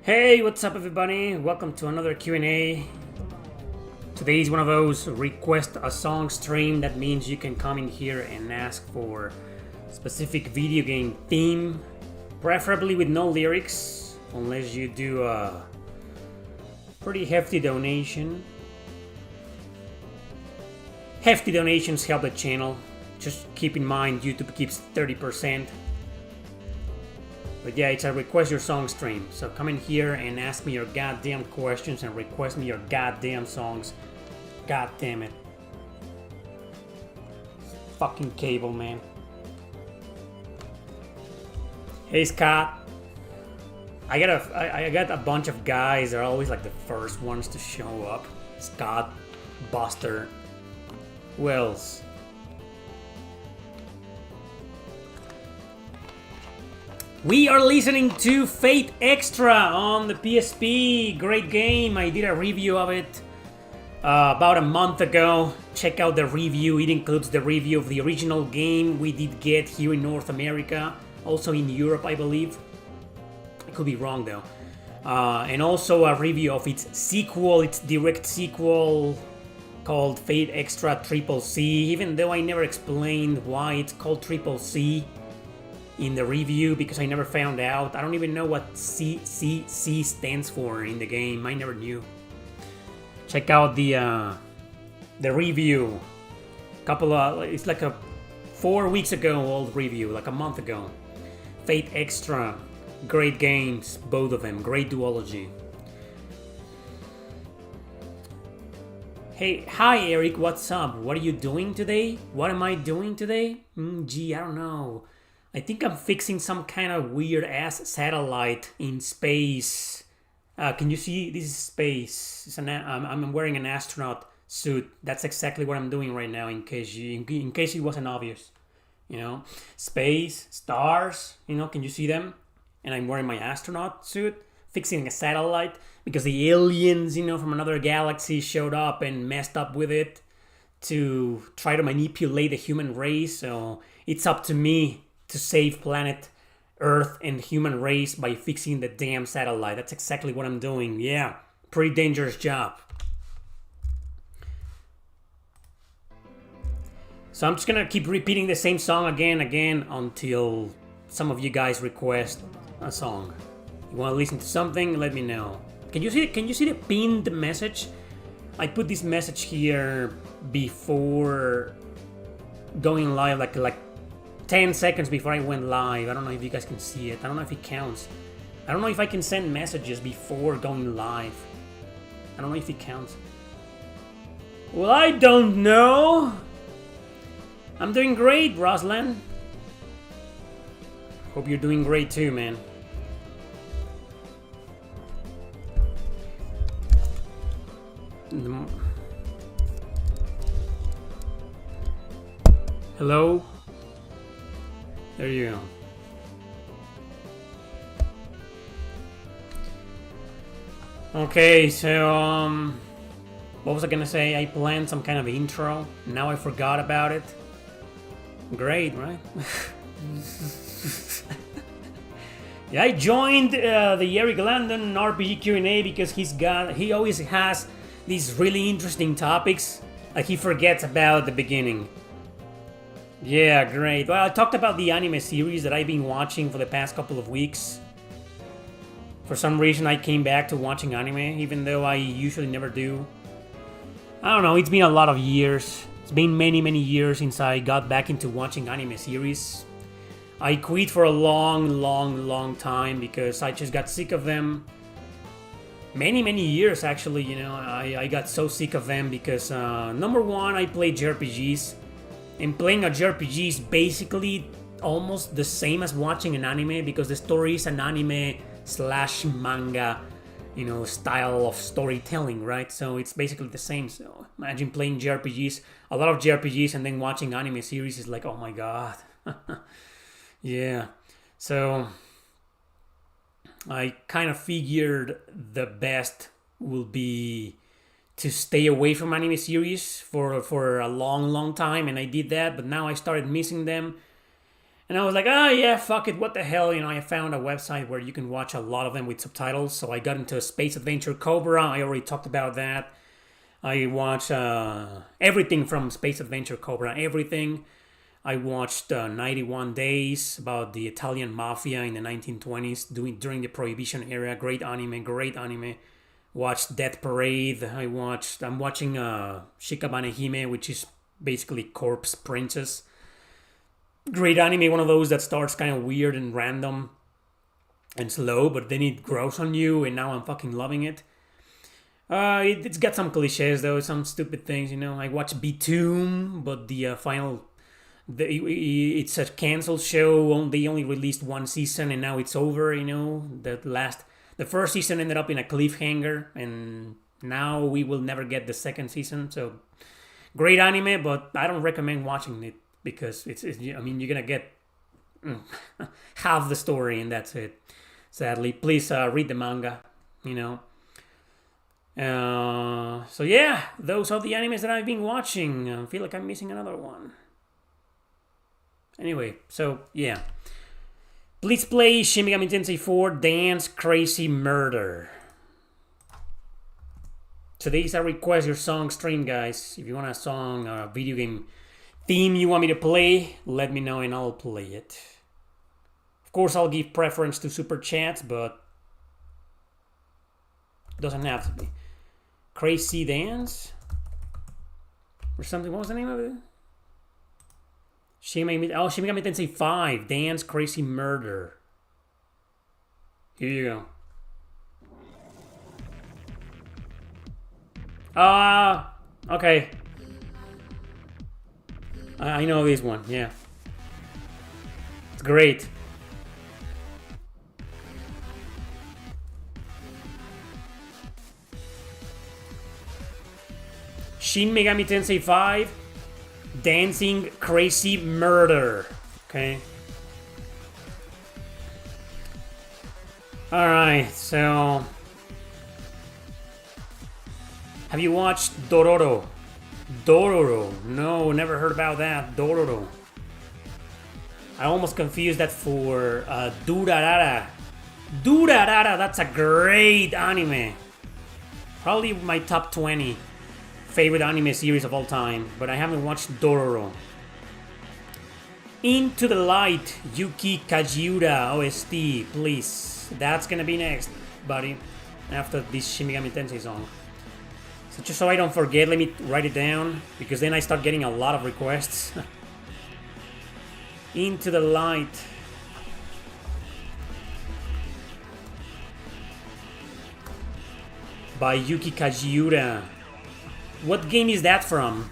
Hey, what's up everybody? Welcome to another Q&A. Today is one of those request a song stream. That means you can come in here and ask for specific video game theme, preferably with no lyrics, unless you do a pretty hefty donation. Hefty donations help the channel. Just keep in mind YouTube keeps 30%. But yeah, it's a request your song stream. So come in here and ask me your goddamn questions and request me your goddamn songs. God damn it. Fucking cable, man. Hey Scott. I got a bunch of guys that are always like the first ones to show up. Scott, Buster, who else? We are listening to Fate Extra on the PSP. Great game. I did a review of it about a month ago. Check out the review. It includes the review of the original game we did get here in North America. Also in Europe, I believe. I could be wrong though. And also a review of its sequel, its direct sequel called Fate Extra Triple C. Even though I never explained why it's called Triple C in the review, because I never found out. I don't even know what C stands for in the game. I never knew. Check out the review. It's like a 4 weeks ago old review, like a month ago. Fate Extra, great games, both of them, great duology. Hey, hi Eric, what's up? What are you doing today? What am I doing today? Gee, I don't know. I think I'm fixing some kind of weird ass satellite in space. Can you see? This is space. I'm wearing an astronaut suit. That's exactly what I'm doing right now. In case it wasn't obvious, you know, space, stars. You know, can you see them? And I'm wearing my astronaut suit, fixing a satellite because the aliens, you know, from another galaxy showed up and messed up with it to try to manipulate the human race. So it's up to me to save planet Earth and human race by fixing the damn satellite. That's exactly what I'm doing. Yeah, pretty dangerous job. So I'm just gonna keep repeating the same song again until some of you guys request a song. You wanna listen to something? Let me know. Can you see the pinned message? I put this message here before going live, like 10 seconds before I went live. I don't know if you guys can see it. I don't know if it counts. I don't know if I can send messages before going live. I don't know if it counts. Well, I don't know. I'm doing great, Roslan. Hope you're doing great too, man. Hello? There you go. Okay, so what was I gonna say? I planned some kind of intro. Now I forgot about it. Great, right? Yeah, I joined the Eric Landon RPG Q&A because he always has these really interesting topics. Like he forgets about the beginning. Yeah, great. Well, I talked about the anime series that I've been watching for the past couple of weeks. For some reason, I came back to watching anime, even though I usually never do. I don't know, it's been a lot of years. It's been many, many years since I got back into watching anime series. I quit for a long time because I just got sick of them. Many years, actually, you know. I got so sick of them because, number one, I played JRPGs. And playing a JRPG is basically almost the same as watching an anime because the story is an anime / manga, you know, style of storytelling, right? So it's basically the same. So imagine playing JRPGs, a lot of JRPGs, and then watching anime series is like, oh my god. Yeah. So I kind of figured the best will be to stay away from anime series for a long time, and I did that, but now I started missing them. And I was like, oh yeah, fuck it, what the hell, you know, I found a website where you can watch a lot of them with subtitles, so I got into Space Adventure Cobra, I already talked about that. I watched everything from Space Adventure Cobra, everything. I watched 91 Days, about the Italian mafia in the 1920s, during the Prohibition era, great anime, great anime. Watched Death Parade, I'm watching Shikabane Hime, which is basically Corpse Princess. Great anime, one of those that starts kind of weird and random and slow, but then it grows on you, and now I'm fucking loving it. It's got some cliches though, some stupid things, you know. I watched Bitoom, but the final, it's a cancelled show. They only released one season, and now it's over. You know, the first season ended up in a cliffhanger, and now we will never get the second season. So great anime, but I don't recommend watching it because I mean, you're gonna get half the story, and that's it. Sadly, please read the manga. You know. So yeah, those are the animes that I've been watching. I feel like I'm missing another one. Anyway, so yeah. Please play Shin Megami Tensei 4 Dance Crazy Murder. Today's a request your song stream, guys. If you want a song or a video game theme you want me to play, let me know and I'll play it. Of course, I'll give preference to super chats, but it doesn't have to be. Crazy Dance? Or something, what was the name of it? Shin Megami Tensei 5, Dance Crazy Murder. Here you go. Okay. I know this one, yeah. It's great. Shin Megami Tensei 5, Dancing Crazy Murder. Okay. Alright, so have you watched Dororo? Dororo. No, never heard about that. Dororo. I almost confused that for Durarara. Durarara, that's a great anime. Probably my top 20 favorite anime series of all time, but I haven't watched Dororo. Into the Light, Yuki Kajiura OST, please. That's gonna be next, buddy, after this Shin Megami Tensei song. So just so I don't forget, let me write it down, because then I start getting a lot of requests. Into the Light. By Yuki Kajiura. What game is that from?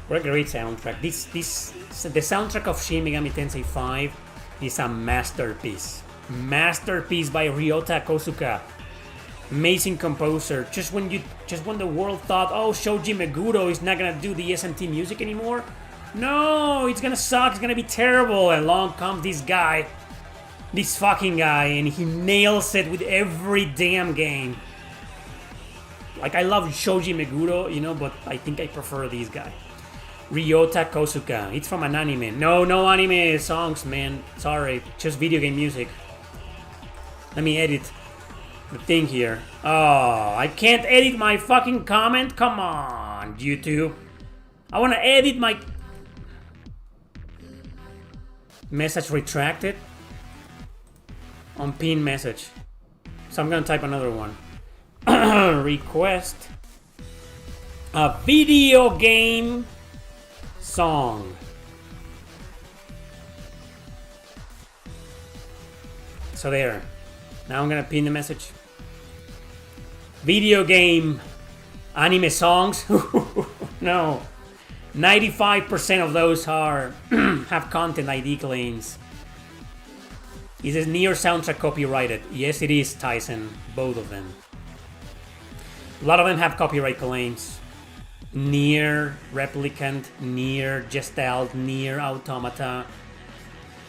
What a great soundtrack. The soundtrack of Shin Megami Tensei 5 is a masterpiece. Masterpiece by Ryota Kosuka. Amazing composer. Just when the world thought, oh, Shoji Meguro is not gonna do the SMT music anymore. No, it's gonna suck, it's gonna be terrible. And along comes this guy. This fucking guy, and he nails it with every damn game. Like, I love Shoji Meguro, you know, but I think I prefer this guy. Ryota Kosuka. It's from an anime. No anime songs, man. Sorry, just video game music. Let me edit the thing here. Oh, I can't edit my fucking comment? Come on, YouTube. I want to edit my message retracted. On pin message. So I'm gonna type another one. Request a video game song. So there. Now I'm gonna pin the message. Video game anime songs. No. 95% of those have content ID claims. Is this Nier soundtrack copyrighted? Yes, it is, Tyson. Both of them. A lot of them have copyright claims. Nier Replicant, Nier Gestalt, Nier Automata.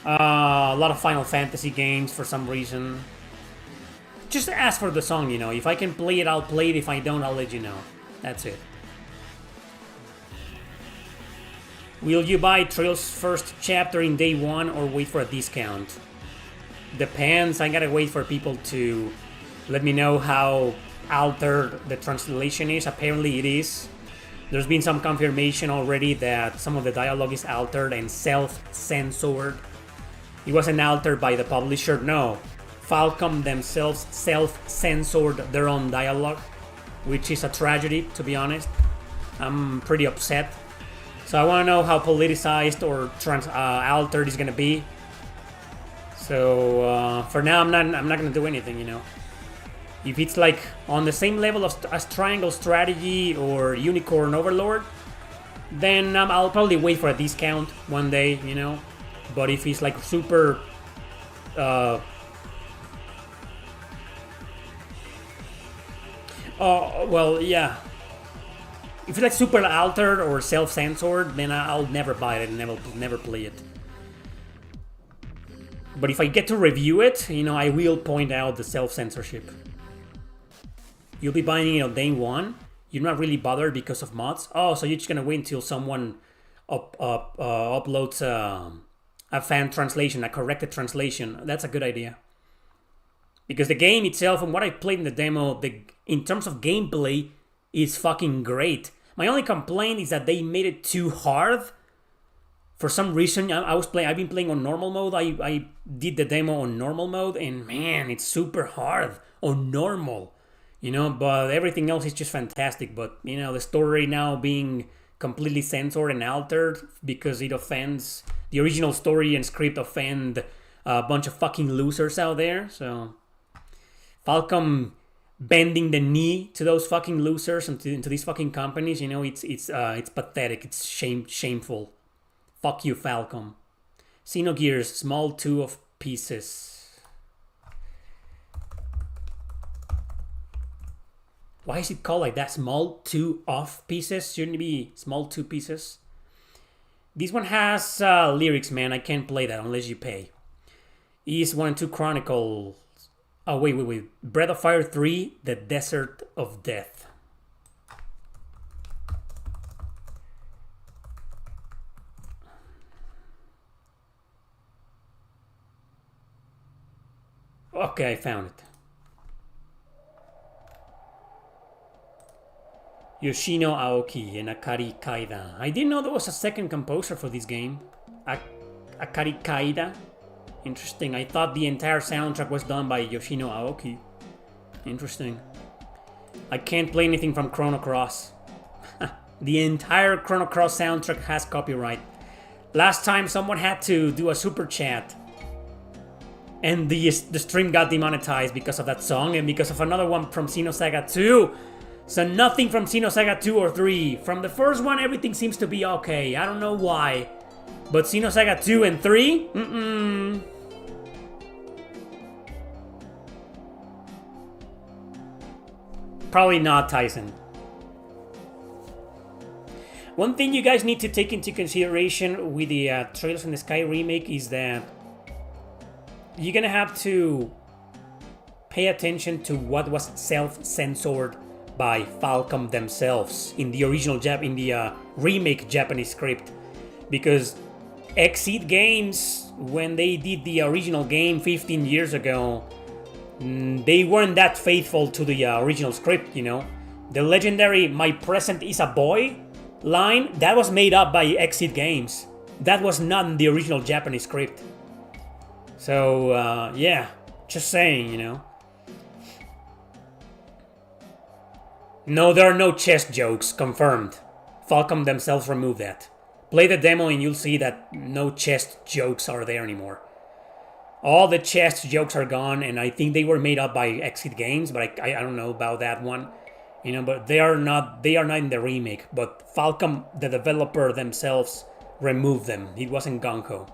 A lot of Final Fantasy games for some reason. Just ask for the song, you know. If I can play it, I'll play it. If I don't, I'll let you know. That's it. Will you buy Trails first chapter in day one or wait for a discount? Depends. I gotta wait for people to let me know how altered the translation is. Apparently it is. There's been some confirmation already that some of the dialogue is altered and self-censored. It wasn't altered by the publisher, no. Falcom themselves self-censored their own dialogue, which is a tragedy, to be honest. I'm pretty upset. So I want to know how politicized or altered it's gonna be. So for now, I'm not gonna do anything, you know. If it's like on the same level as Triangle Strategy or Unicorn Overlord, then I'll probably wait for a discount one day, you know. But if it's like super well, yeah. If it's like super altered or self-censored, then I'll never buy it and never play it. But if I get to review it, you know, I will point out the self-censorship. You'll be buying it on day one. You're not really bothered because of mods. Oh, so you're just gonna wait until someone uploads a fan translation, a corrected translation. That's a good idea. Because the game itself, and what I played in the demo, in terms of gameplay, is fucking great. My only complaint is that they made it too hard. For some reason, I've been playing on normal mode. I did the demo on normal mode, and man, it's super hard on normal. You know, but everything else is just fantastic. But, you know, the story now being completely censored and altered because it offends, the original story and script offend a bunch of fucking losers out there. So, Falcom bending the knee to those fucking losers and to these fucking companies, you know, it's pathetic. It's shameful. Fuck you, Falcom. Xenogears, small 2 of pieces. Why is it called like that? Small 2 off pieces? Shouldn't it be small 2 pieces? This one has lyrics, man. I can't play that unless you pay. Is 1 and 2 Chronicles. Oh, wait. Breath of Fire 3, The Desert of Death. Okay, I found it. Yoshino Aoki and Akari Kaida. I didn't know there was a second composer for this game. Akari Kaida. Interesting. I thought the entire soundtrack was done by Yoshino Aoki. Interesting. I can't play anything from Chrono Cross. The entire Chrono Cross soundtrack has copyright. Last time someone had to do a super chat. And the stream got demonetized because of that song and because of another one from Xenosaga 2. So nothing from Xenosaga 2 or 3. From the first one, everything seems to be okay. I don't know why. But Xenosaga 2 and 3? Probably not, Tyson. One thing you guys need to take into consideration with the Trails in the Sky remake is that you're gonna have to pay attention to what was self-censored by Falcom themselves in the original remake Japanese script, because Exit Games, when they did the original game 15 years ago, they weren't that faithful to the original script, you know. The legendary "My present is a boy" line, that was made up by Exit Games. That was not in the original Japanese script. So yeah, just saying, you know. No, there are no chest jokes, confirmed. Falcom themselves removed that. Play the demo and you'll see that no chest jokes are there anymore. All the chest jokes are gone, and I think they were made up by Exit Games, but I don't know about that one. You know, but they are not in the remake. But Falcom, the developer themselves, removed them. It wasn't Gonko.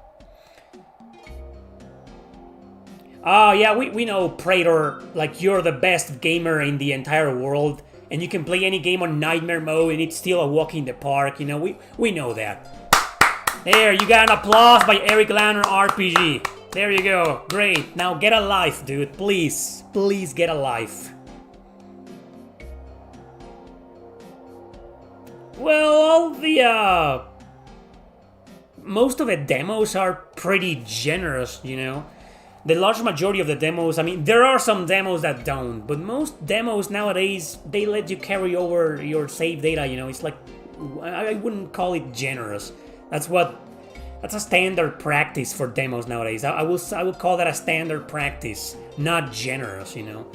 Oh yeah, we know, Praetor, like you're the best gamer in the entire world. And you can play any game on Nightmare mode and it's still a walk in the park, you know, we know that. There, you got an applause by Eric Lanner RPG. There you go, great. Now get a life, dude, please. Please get a life. Well, all the most of the demos are pretty generous, you know. The large majority of the demos, I mean, there are some demos that don't, but most demos nowadays, they let you carry over your save data, you know. It's like, I wouldn't call it generous. That's a standard practice for demos nowadays. I would call that a standard practice, not generous, you know.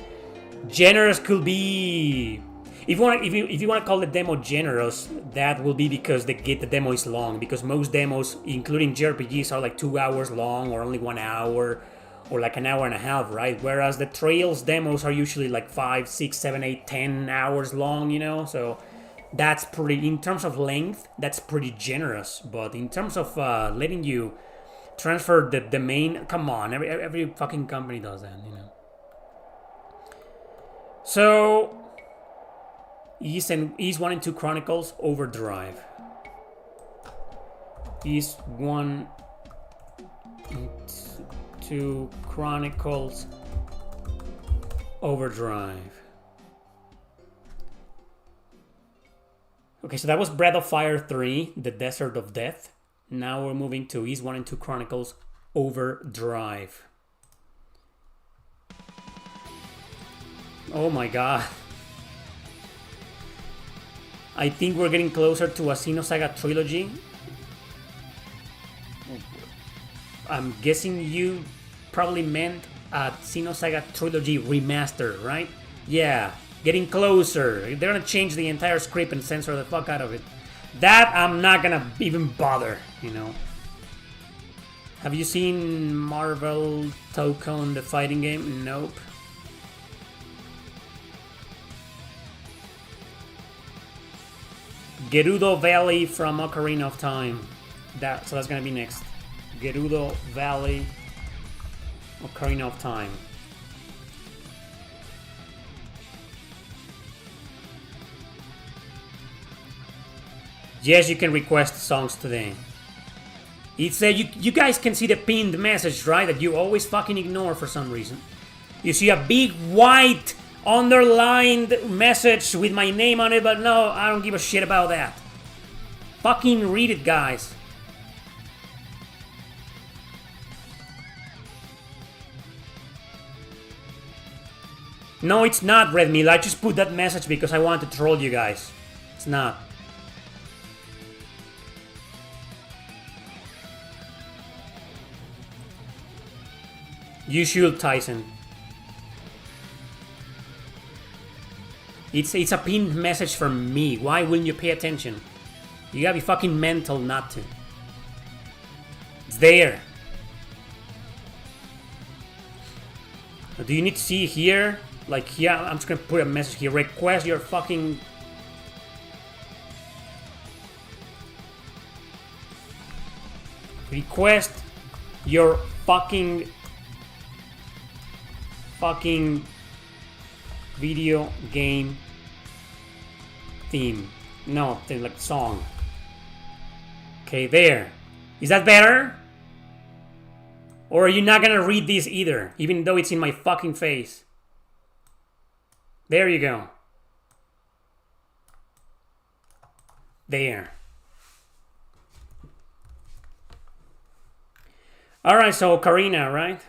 Generous could be, if you want to call the demo generous, that will be because the demo is long. Because most demos, including JRPGs, are like 2 hours long or only 1 hour or like an hour and a half, right? Whereas the Trails demos are usually like 5, 6, 7, 8, 10 hours long, you know. So that's pretty, in terms of length, that's pretty generous. But in terms of letting you transfer the main, come on, every fucking company does that, you know. So Ys 1 and 2 Chronicles Overdrive. Ys 1 and 2 Chronicles Overdrive. Okay, so that was Breath of Fire 3, The Desert of Death. Now we're moving to Ys 1 and 2 Chronicles Overdrive. Oh my god. I think we're getting closer to a Xenosaga trilogy. I'm guessing you probably meant a Xenosaga trilogy remaster, right? Yeah, getting closer. They're gonna change the entire script and censor the fuck out of it. That I'm not gonna even bother, you know. Have you seen Marvel Tokon, the fighting game? Nope. Gerudo Valley from Ocarina of Time. So that's gonna be next. Gerudo Valley, Ocarina of Time. Yes, you can request songs today. It's you guys can see the pinned message, right? That you always fucking ignore for some reason. You see a big white underlined message with my name on it, but no, I don't give a shit about that. Fucking read it, guys. No, it's not, Red Meal. I just put that message because I want to troll you guys. It's not. You should, Tyson. It's a pinned message from me. Why wouldn't you pay attention? You gotta be fucking mental not to. It's there. Do you need to see here? Like here, I'm just gonna put a message here. Request your fucking... Request your fucking video game theme. No, like song. Okay, there. Is that better? Or are you not gonna read this either, even though it's in my fucking face? There you go. There. Alright, so Ocarina, right?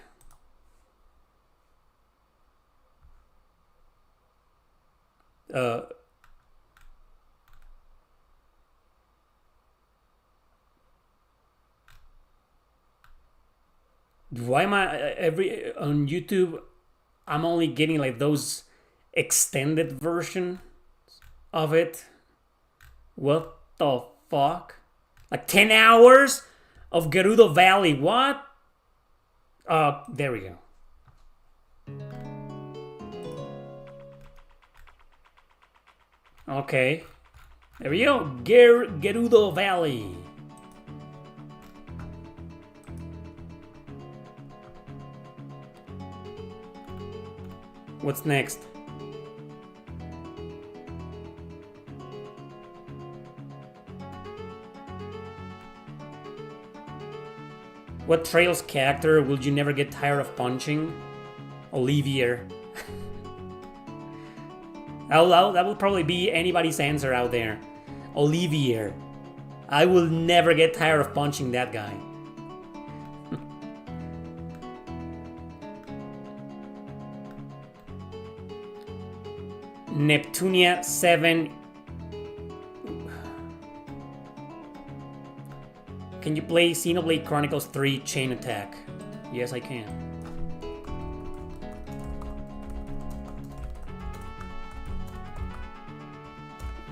Why am I on YouTube? I'm only getting like those extended version of it. What the fuck? Like 10 hours of Gerudo Valley. What? There we go. Okay. There we go. Gerudo Valley. What's next? What Trails character will you never get tired of punching? Olivier. That will probably be anybody's answer out there. Olivier. I will never get tired of punching that guy. Neptunia 7. Can you play Xenoblade Chronicles 3 Chain Attack? Yes, I can.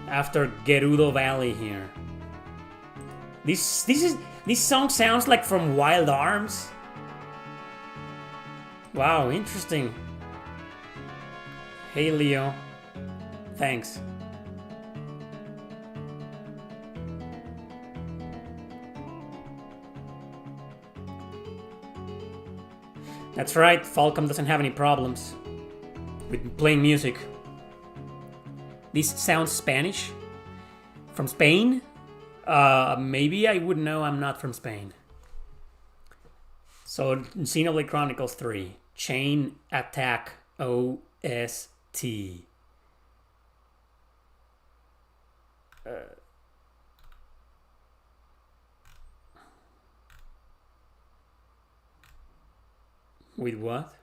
After Gerudo Valley here. This song sounds like from Wild Arms. Wow, interesting. Hey Leo. Thanks. That's right, Falcom doesn't have any problems with playing music. This sounds Spanish? From Spain? Maybe I would know, I'm not from Spain. So, Xenoblade Chronicles 3. Chain Attack OST. With what?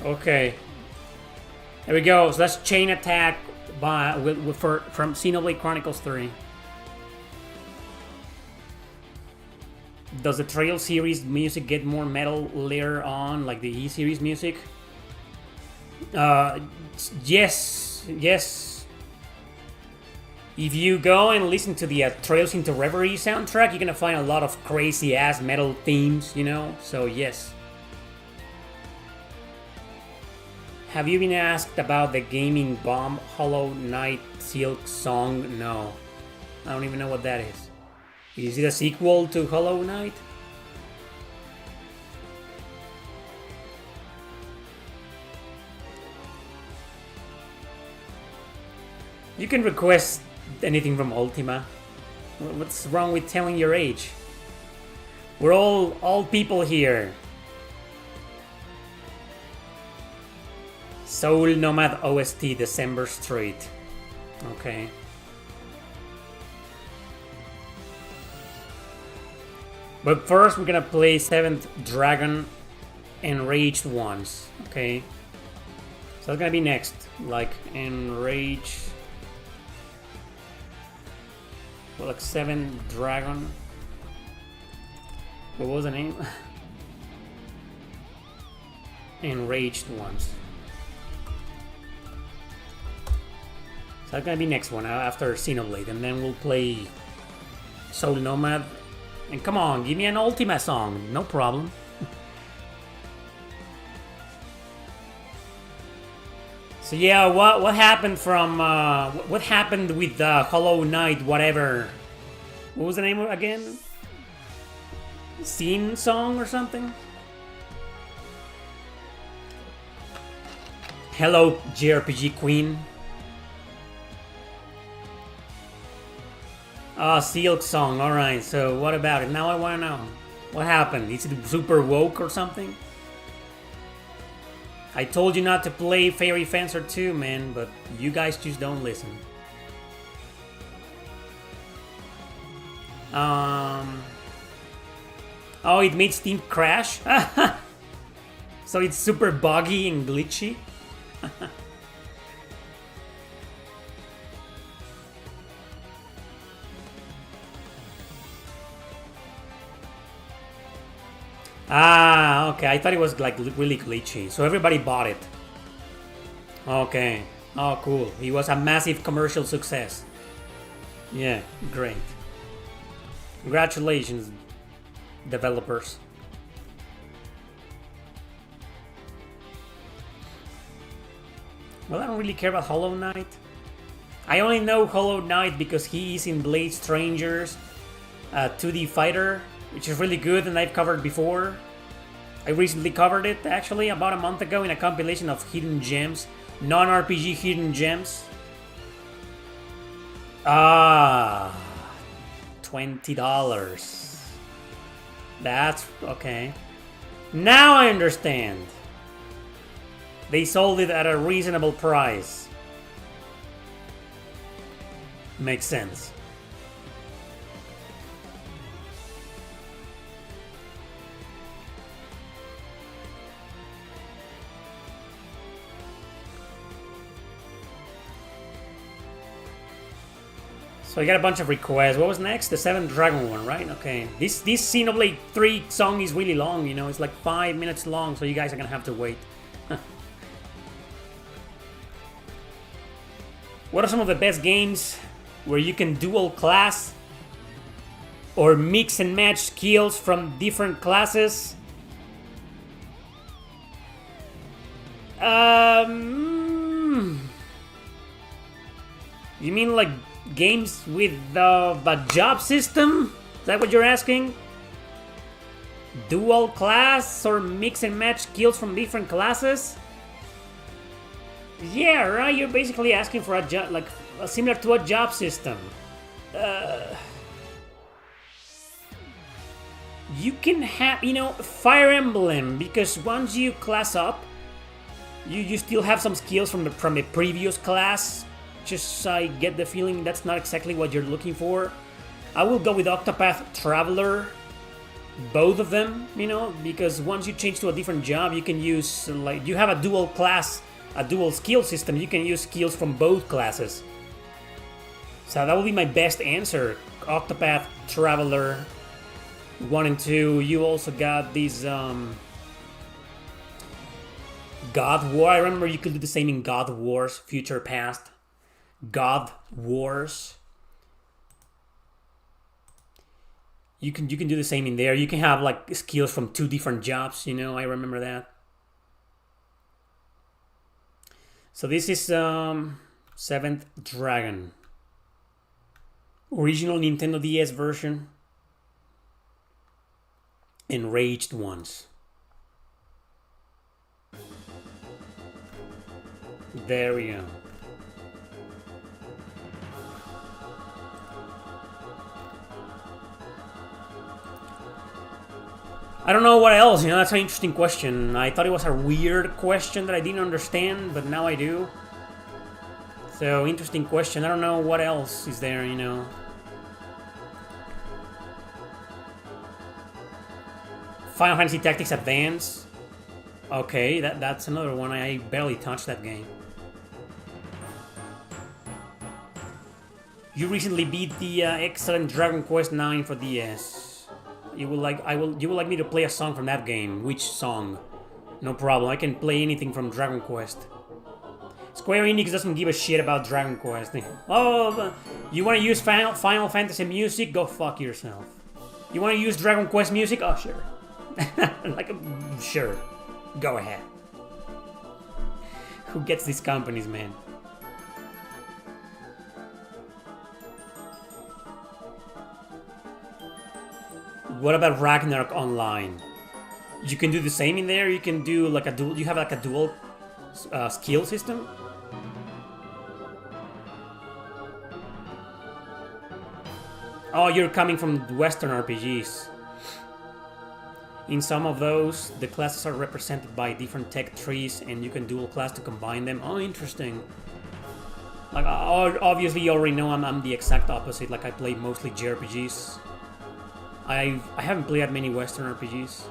Okay. There we go. So that's Chain Attack from Xenoblade Chronicles 3. Does the Trail series music get more metal later on, like the E series music? Yes. If you go and listen to the Trails into Reverie soundtrack, you're gonna find a lot of crazy ass metal themes, you know? So yes. Have you been asked about the Gaming Bomb Hollow Knight Silk song? No. I don't even know what that is. Is it a sequel to Hollow Knight? You can request anything from Ultima. What's wrong with telling your age? We're all people here. Soul Nomad OST December Street. Okay. But first we're gonna play 7th Dragon Enraged Ones. Okay. So that's gonna be next. Like Enraged. Well, like 7th Dragon. What was the name? Enraged Ones. So that's gonna be next one after Xenoblade, and then we'll play Soul Nomad. And come on, give me an Ultima song, no problem. So yeah, what happened from what happened with Hollow Knight, whatever? What was the name again? Scene song or something? Hello, JRPG Queen. Silk song, alright, so what about it? Now I wanna know. What happened? Is it super woke or something? I told you not to play Fairy Fencer 2, man, but you guys just don't listen. Oh, it made Steam crash? So it's super buggy and glitchy? Ah, okay. I thought it was like really glitchy. So everybody bought it. Okay. Oh, cool. It was a massive commercial success. Yeah, great. Congratulations, developers. Well, I don't really care about Hollow Knight. I only know Hollow Knight because he is in Blade Strangers 2D fighter, which is really good and I've covered before. I recently covered it, actually, about a month ago in a compilation of hidden gems Non-RPG hidden gems. Ah, $20. That's okay. Now I understand. They sold it at a reasonable price. Makes sense. So I got a bunch of requests. What was next? The 7th Dragon one, right? Okay. This Xenoblade 3 song is really long, you know. It's like 5 minutes long, so you guys are gonna have to wait. What are some of the best games where you can dual class or mix and match skills from different classes? You mean like games with the job system? Is that what you're asking? Dual class or mix and match skills from different classes? Yeah, right. You're basically asking for a job, like similar to a job system. You can have, you know, Fire Emblem, because once you class up, you still have some skills from the previous class. Just I get the feeling that's not exactly what you're looking for. I will go with Octopath Traveler, both of them, you know, because once you change to a different job, you can use, like, you have a dual class, a dual skill system, you can use skills from both classes. So that will be my best answer. Octopath Traveler 1 and 2. You also got these God War. I remember you could do the same in God Wars, Future Past. God Wars. You can do the same in there. You can have like skills from 2 different jobs, you know, I remember that. So this is 7th Dragon. Original Nintendo DS version. Enraged Ones. There we go. I don't know what else, you know, that's an interesting question. I thought it was a weird question that I didn't understand, but now I do. So, interesting question. I don't know what else is there, you know. Final Fantasy Tactics Advance. Okay, that's another one. I barely touched that game. You recently beat the excellent Dragon Quest IX for DS. You would like me to play a song from that game. Which song? No problem. I can play anything from Dragon Quest. Square Enix doesn't give a shit about Dragon Quest. Oh, you want to use Final Fantasy music? Go fuck yourself. You want to use Dragon Quest music? Oh, sure. Sure. Go ahead. Who gets these companies, man? What about Ragnarok Online? You can do the same in there. You can do like a dual. You have like a dual skill system. Oh, you're coming from Western RPGs. In some of those, the classes are represented by different tech trees, and you can dual class to combine them. Oh, interesting. Like, obviously, you already know I'm the exact opposite. Like, I play mostly JRPGs. I haven't played that many Western RPGs.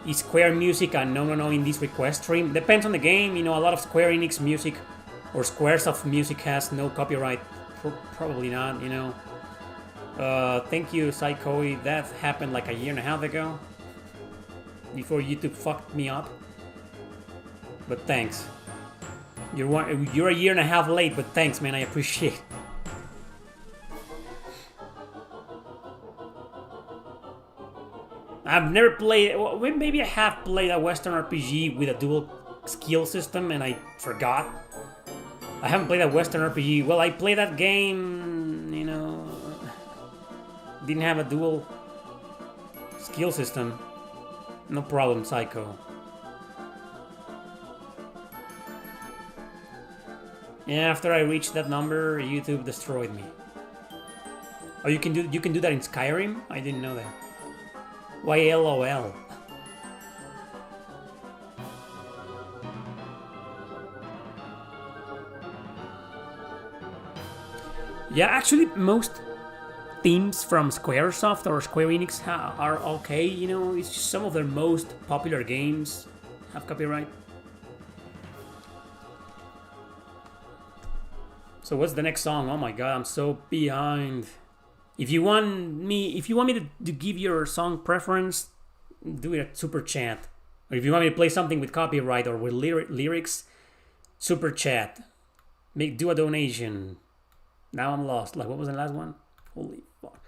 Is Square music a no in this request stream? Depends on the game. You know, a lot of Square Enix music or Squaresoft music has no copyright. Probably not, you know. Thank you, Psychoi. That happened like a year and a half ago. Before YouTube fucked me up. But thanks. You're a year and a half late, but thanks, man. I appreciate it. I've never played... Well, maybe I have played a Western RPG with a dual skill system and I forgot. I haven't played a Western RPG. Well, I played that game, you know... Didn't have a dual skill system. No problem, Psycho. Yeah, after I reached that number, YouTube destroyed me. Oh, you can do that in Skyrim? I didn't know that. Why LOL? Yeah, actually, most themes from Squaresoft or Square Enix are okay. You know, it's just some of their most popular games have copyright. So what's the next song? Oh my god, I'm so behind. If you want me to give your song preference, do it at super chat. Or if you want me to play something with copyright or with lyrics, super chat. Do a donation. Now I'm lost. Like, what was the last one? Holy fuck.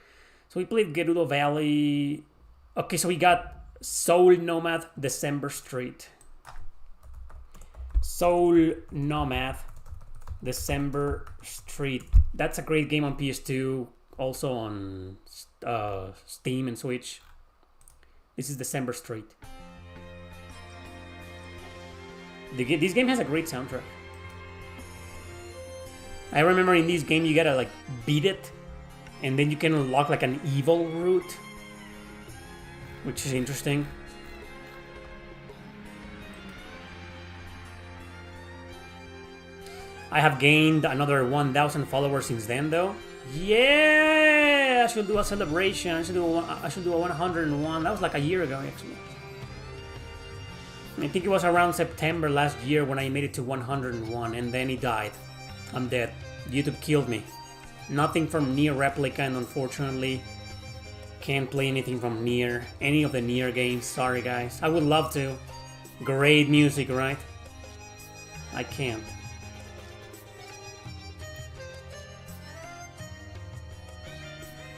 So we played Gerudo Valley. Okay, so we got Soul Nomad, December Street. Soul Nomad, December Street. That's a great game on PS2. Also on Steam and Switch. This is December Street. This game has a great soundtrack. I remember in this game you gotta like beat it, and then you can unlock like an evil route, which is interesting. I have gained another 1,000 followers since then, though. Yeah, I should do a celebration. I should do a 101. That was like a year ago, actually. I think it was around September last year when I made it to 101, and then he died. I'm dead. YouTube killed me. Nothing from Nier Replicant, unfortunately. Can't play anything from Nier. Any of the Nier games. Sorry, guys. I would love to. Great music, right? I can't.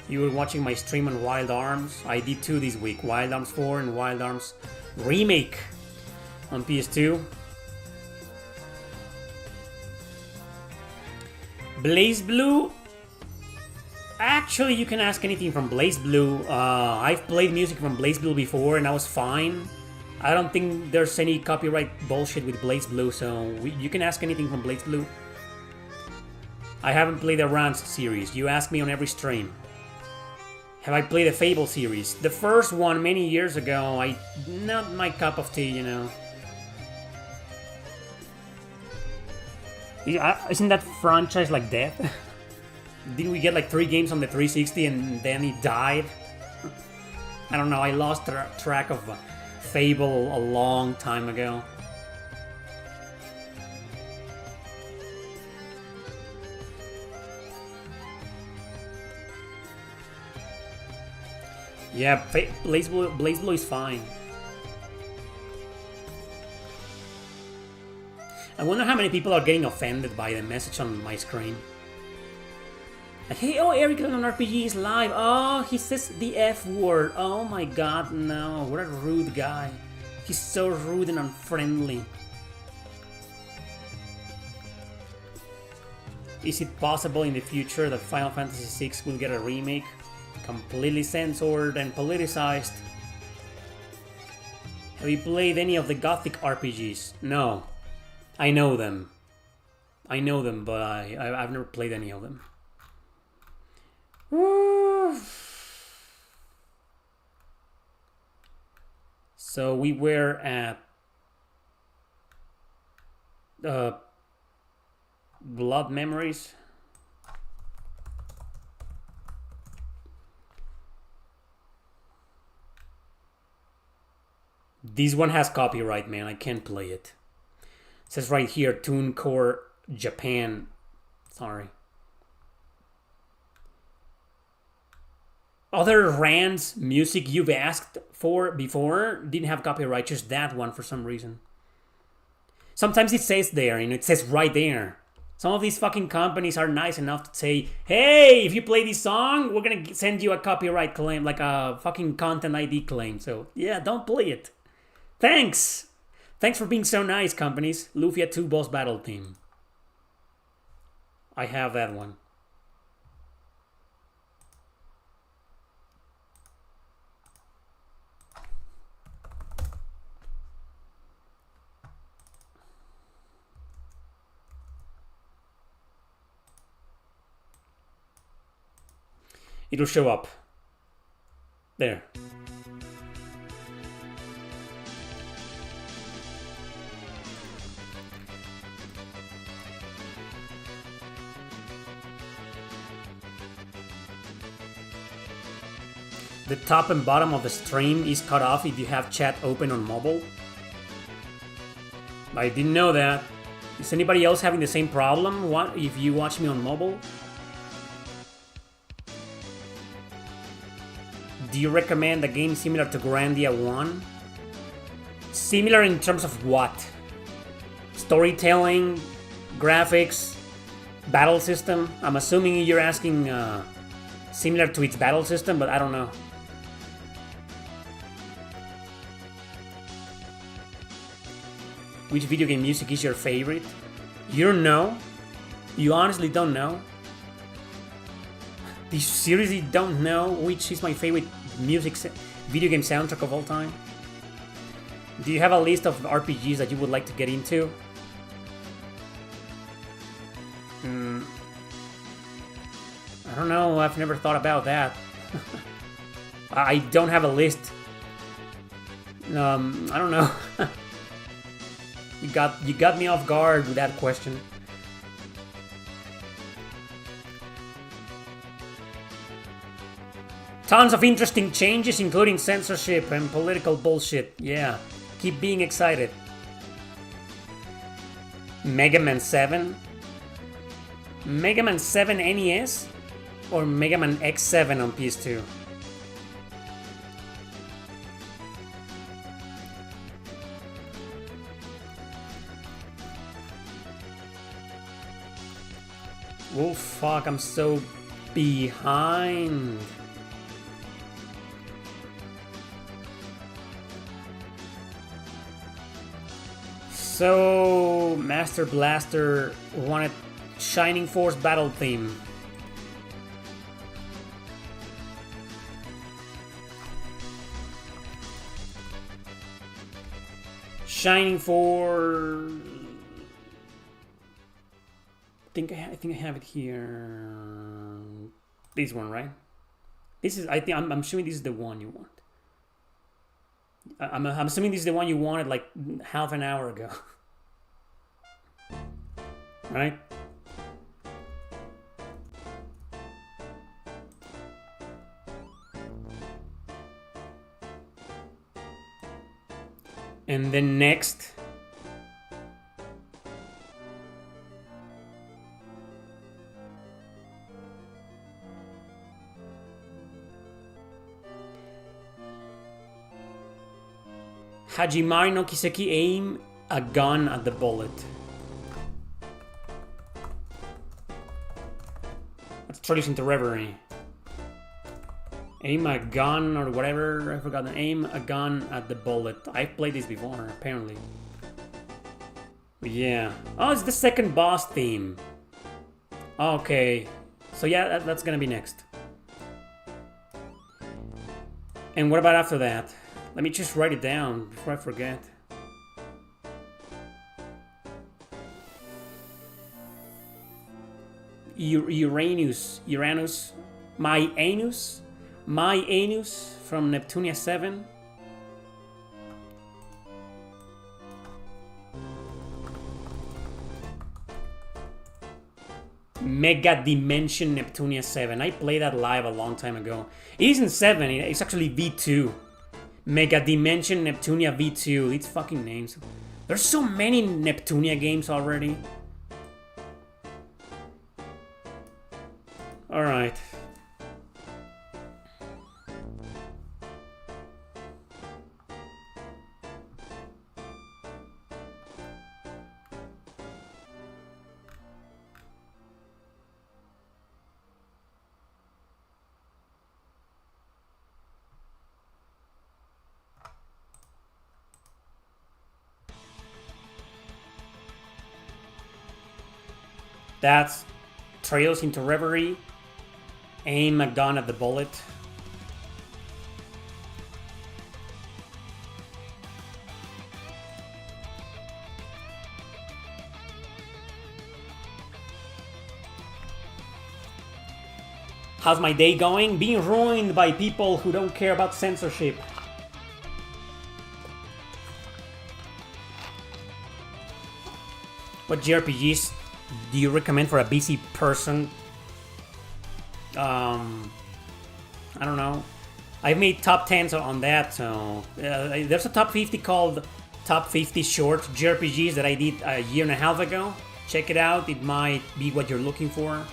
You were watching my stream on Wild Arms. I did two this week. Wild Arms 4 and Wild Arms Remake on PS2. Blaze Blue. Actually, you can ask anything from Blaze Blue. I've played music from Blaze Blue before and I was fine. I don't think there's any copyright bullshit with Blaze Blue, so you can ask anything from Blaze Blue. I haven't played the Rance series. You ask me on every stream. Have I played the Fable series? The first one many years ago. Not my cup of tea, you know. Isn't that franchise like death? Didn't we get like 3 games on the 360 and then he died? I don't know, I lost track of Fable a long time ago. Yeah, Blaze Blue is fine. I wonder how many people are getting offended by the message on my screen. Like, hey, oh, Eric on RPG is live. Oh, he says the F word. Oh my god, no. What a rude guy. He's so rude and unfriendly. Is it possible in the future that Final Fantasy VI will get a remake? Completely censored and politicized. Have you played any of the Gothic RPGs? No. I know them. I know them, but I've never played any of them. So we were at Blood Memories. This one has copyright, man. I can't play it. It says right here, TuneCore Japan. Sorry. Other Rand's music you've asked for before didn't have copyright, just that one for some reason. Sometimes it says there, and it says right there. Some of these fucking companies are nice enough to say, hey, if you play this song, we're gonna send you a copyright claim, like a fucking content ID claim. So, yeah, don't play it. Thanks! Thanks for being so nice, companies. Lufia 2 Boss Battle Team. I have that one. it'll show up. There. The top and bottom of the stream is cut off if you have chat open on mobile. I didn't know that. Is anybody else having the same problem? What if you watch me on mobile? Do you recommend a game similar to Grandia 1? Similar in terms of what? Storytelling, graphics, battle system? I'm assuming you're asking similar to its battle system, but I don't know. Which video game music is your favorite? You don't know? You honestly don't know? You seriously don't know which is my favorite video game soundtrack of all time? Do you have a list of RPGs that you would like to get into? I don't know, I've never thought about that. I don't have a list. I don't know. You got me off guard with that question. Tons of interesting changes, including censorship and political bullshit. Yeah, keep being excited. Mega Man 7? Mega Man 7 NES? Or Mega Man X7 on PS2? Oh fuck, I'm so behind. So, Master Blaster wanted Shining Force battle theme. Shining Force. I think I have it here. This one, right? This is. I'm assuming this is the one you want. I'm assuming this is the one you wanted like half an hour ago. Right? And then next. Hajimari no Kiseki, aim a gun at the bullet. Let's throw this into reverie. Aim a gun or whatever, I forgot the aim a gun at the bullet. I've played this before, apparently. Yeah. Oh, it's the second boss theme. Okay. So yeah, that's gonna be next. And what about after that? Let me just write it down before I forget. Uranus, my anus from Neptunia 7. Mega Dimension Neptunia 7. I played that live a long time ago. It isn't 7, it's actually V2. Mega Dimension Neptunia V2. It's fucking names. There's so many Neptunia games already. Alright. That's Trails into Reverie. Aim a gun at the bullet. How's my day going? Being ruined by people who don't care about censorship. What JRPGs do you recommend for a busy person? I don't know. I've made top 10s on that, so there's a top 50 called Top 50 Short JRPGs that I did a year and a half ago. Check it out, it might be what you're looking for.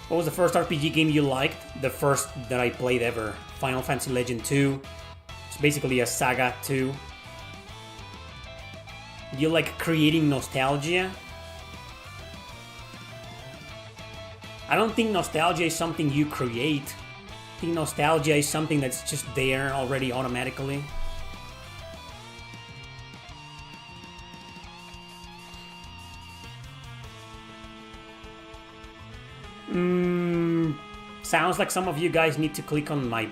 What was the first RPG game you liked? The first that I played ever, Final Fantasy Legend 2. It's basically a saga 2. Do you like creating nostalgia? I don't think nostalgia is something you create. I think nostalgia is something that's just there already automatically. Sounds like some of you guys need to click on my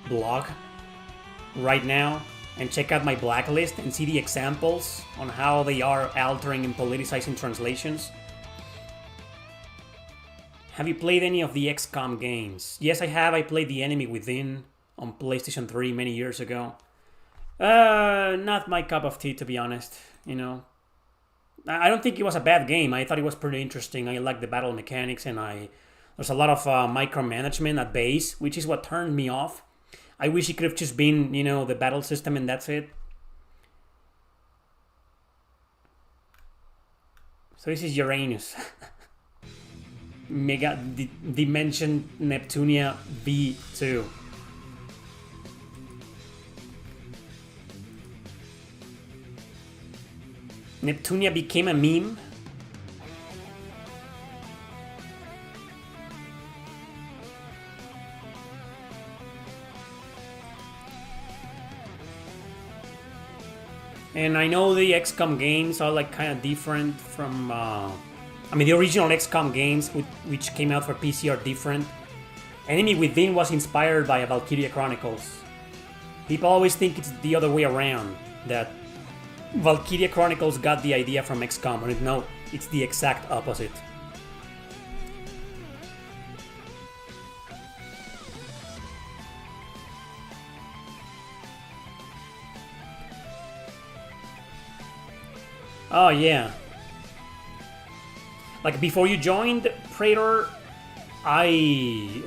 blog right now and check out my blacklist and see the examples on how they are altering and politicizing translations. Have you played any of the XCOM games? Yes, I have. I played The Enemy Within on PlayStation 3 many years ago. Not my cup of tea, to be honest. You know, I don't think it was a bad game. I thought it was pretty interesting. I liked the battle mechanics, and there's a lot of micromanagement at base, which is what turned me off. I wish it could have just been, you know, the battle system and that's it. So this is Uranus. Mega Dimension Neptunia V2. Neptunia became a meme. And I know the XCOM games are like kind of different from, I mean, the original XCOM games, which came out for PC, are different. Enemy Within was inspired by Valkyria Chronicles. People always think it's the other way around, that Valkyria Chronicles got the idea from XCOM, and no, it's the exact opposite. Oh yeah. Like before you joined Praetor, I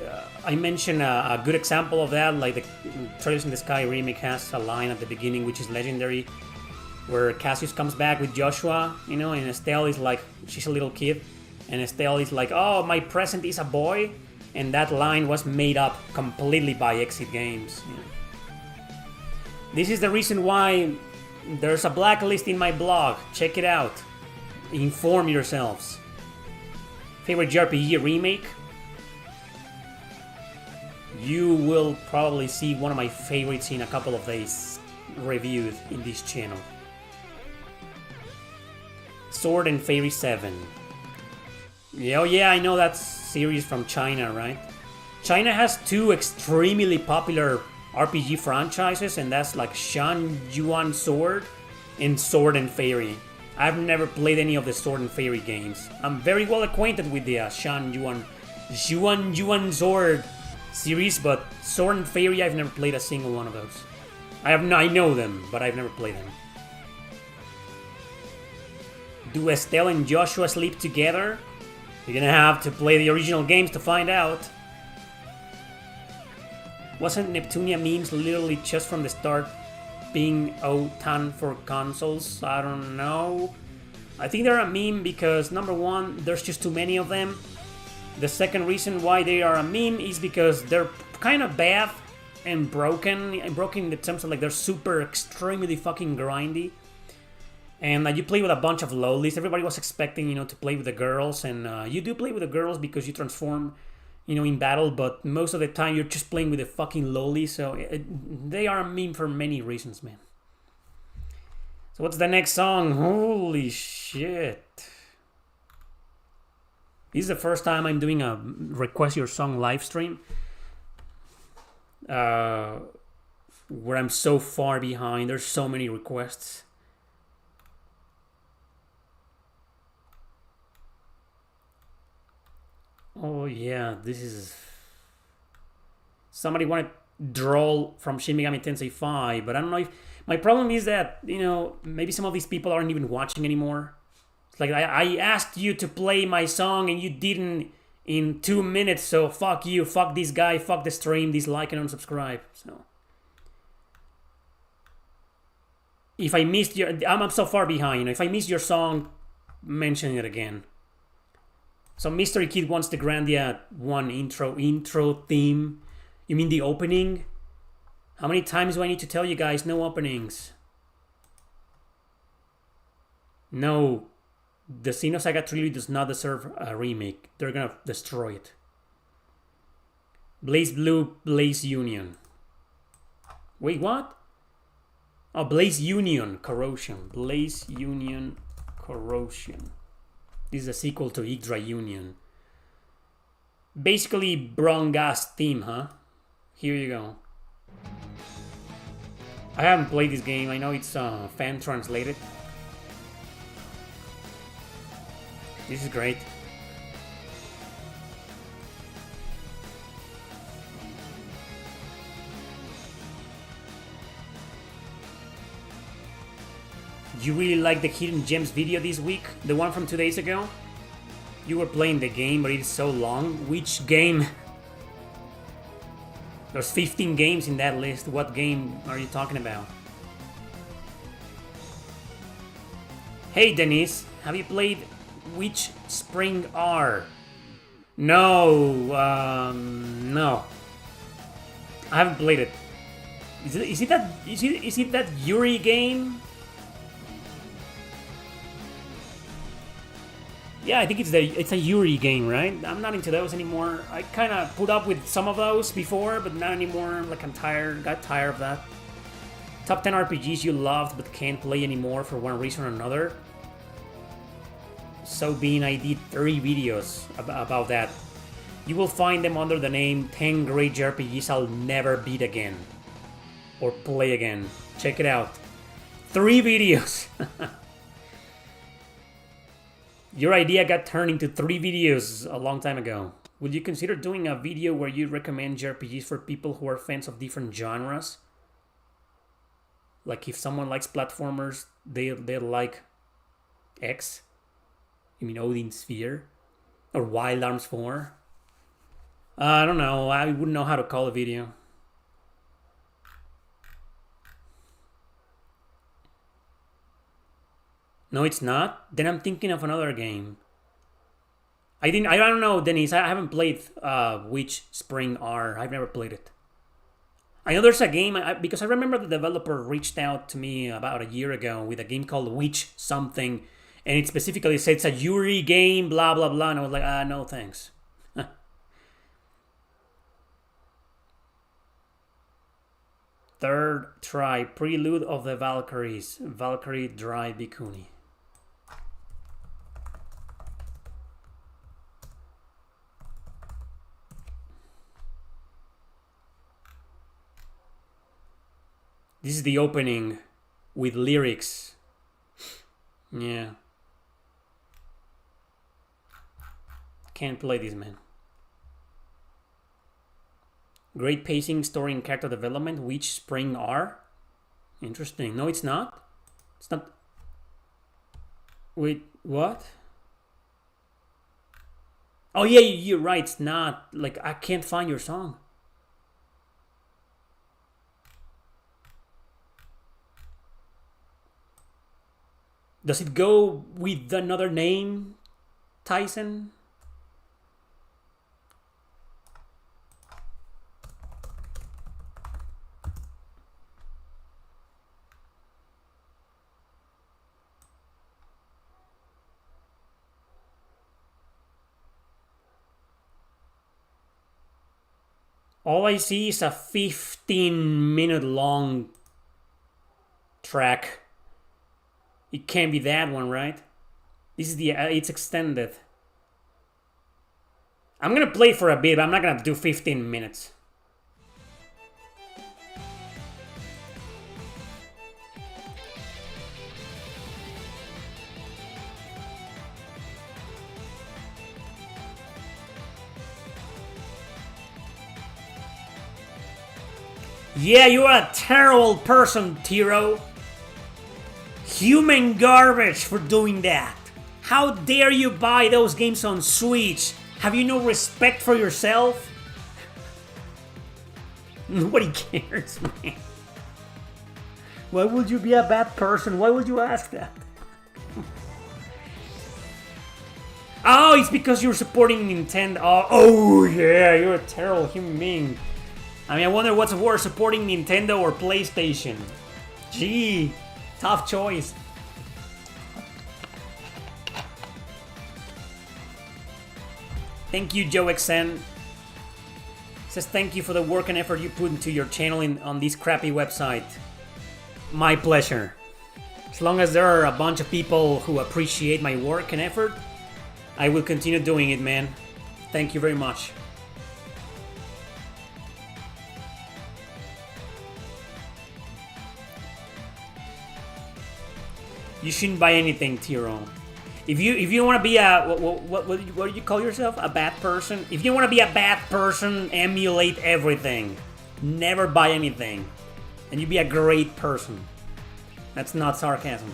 mentioned a good example of that. Like the Trails in the Sky remake has a line at the beginning which is legendary, where Cassius comes back with Joshua, you know, and Estelle is like, she's a little kid, and Estelle is like, oh, my present is a boy, and that line was made up completely by Exit Games. You know. This is the reason why there's a blacklist in my blog. Check it out. Inform yourselves. Favorite JRPG remake? You will probably see one of my favorites in a couple of days reviewed in this channel. Sword and Fairy 7. Yeah, oh yeah, I know that series from China, right? China has two extremely popular RPG franchises, and that's like Shan Yuan Sword and Sword and Fairy. I've never played any of the Sword and Fairy games. I'm very well acquainted with the Shan Yuan Sword series, but Sword and Fairy, I've never played a single one of those. I know them, but I've never played them. Do Estelle and Joshua sleep together? You're gonna have to play the original games to find out. Wasn't Neptunia memes literally just from the start being OTAN for consoles? I don't know. I think they're a meme because, number one, there's just too many of them. The second reason why they are a meme is because they're kind of bad and broken. Broken in the terms of like they're super extremely fucking grindy. And you play with a bunch of lowlies. Everybody was expecting, you know, to play with the girls, and you do play with the girls because you transform, you know, in battle, but most of the time you're just playing with the fucking lowly, so they are a meme for many reasons, man. So what's the next song? Holy shit. This is the first time I'm doing a Request Your Song live stream, where I'm so far behind. There's so many requests. Oh yeah, this is... Somebody wanted Droll from Shin Megami Tensei 5, but I don't know if... My problem is that, you know, maybe some of these people aren't even watching anymore. It's like, I asked you to play my song and you didn't in 2 minutes, so fuck you, fuck this guy, fuck the stream, dislike and unsubscribe. So... If I missed your... I'm so far behind, you know, if I missed your song, mention it again. So Mystery Kid wants the Grandia 1 intro theme. You mean the opening? How many times do I need to tell you guys no openings? No. The Xenosaga Trilogy does not deserve a remake. They're gonna destroy it. Blaze Blue, Blaze Union. Wait, what? Oh, Blaze Union, Corrosion. Blaze Union, Corrosion. This is a sequel to Yggdra Union. Basically, brown gas theme, huh? Here you go. I haven't played this game. I know it's fan translated. This is great. You really like the Hidden Gems video this week? The one from 2 days ago? You were playing the game, but it is so long. Which game? There's 15 games in that list. What game are you talking about? Hey Denise, have you played Witch Spring R? No, no. I haven't played it. Is it that Yuri game? Yeah, I think it's a Yuri game, right? I'm not into those anymore. I kind of put up with some of those before, but not anymore. Like, I'm tired, got tired of that. Top 10 RPGs you loved but can't play anymore for one reason or another. So Bean, I did 3 videos about that. You will find them under the name 10 Great JRPGs I'll Never Beat Again. Or Play Again. Check it out. 3 videos! Your idea got turned into 3 videos a long time ago. Would you consider doing a video where you recommend JRPGs for people who are fans of different genres? Like if someone likes platformers, they'll like X? You mean Odin Sphere? Or Wild Arms 4? I don't know. I wouldn't know how to call a video. No, it's not. Then I'm thinking of another game. I don't know, Denise. I haven't played Witch Spring R. I've never played it. I know there's a game because I remember the developer reached out to me about a year ago with a game called Witch something, and it specifically said it's a Yuri game, blah blah blah, and I was like, no thanks. Third try, Prelude of the Valkyries, Valkyrie Dry Bikuni. This is the opening with lyrics. Yeah. Can't play this, man. Great pacing, story, and character development. Witch Spring R? Interesting. No, it's not. It's not. Wait, what? Oh, yeah, you're right. It's not. Like, I can't find your song. Does it go with another name, Tyson? All I see is a 15-minute long track. It can't be that one, right? This is the it's extended. I'm gonna play for a bit, but I'm not gonna do 15 minutes. Yeah, you're a terrible person, Tiro. Human garbage for doing that. How dare you buy those games on Switch? Have you no respect for yourself? Nobody cares, man. Why would you be a bad person? Why would you ask that? Oh, it's because you're supporting Nintendo. Oh yeah, you're a terrible human being. I mean, I wonder what's worse, supporting Nintendo or PlayStation. Gee, tough choice. Thank you, Joe XN. Says thank you for the work and effort you put into your channel on this crappy website. My pleasure. As long as there are a bunch of people who appreciate my work and effort, I will continue doing it, man. Thank you very much. You shouldn't buy anything, Tiro. If you want to be a what do you call yourself? A bad person? If you want to be a bad person, emulate everything. Never buy anything, and you be a great person. That's not sarcasm.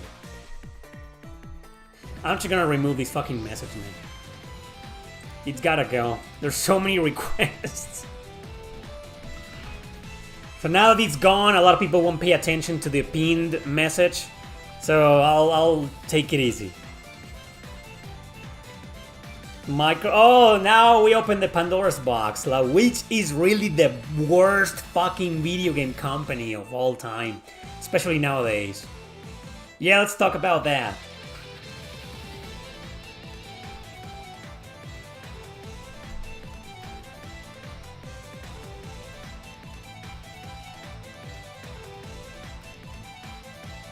I'm just gonna remove this fucking message, man. It's gotta go. There's so many requests. So now that it's gone, a lot of people won't pay attention to the pinned message. So I'll take it easy. Oh, now we open the Pandora's box. Which is really the worst fucking video game company of all time. Especially nowadays. Yeah, let's talk about that.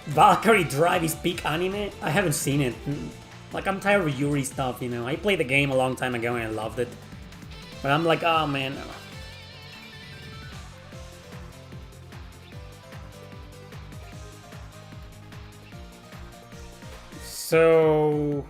Valkyrie Drive is peak anime? I haven't seen it. Like, I'm tired of Yuri stuff, you know. I played the game a long time ago and I loved it. But I'm like, oh man. So...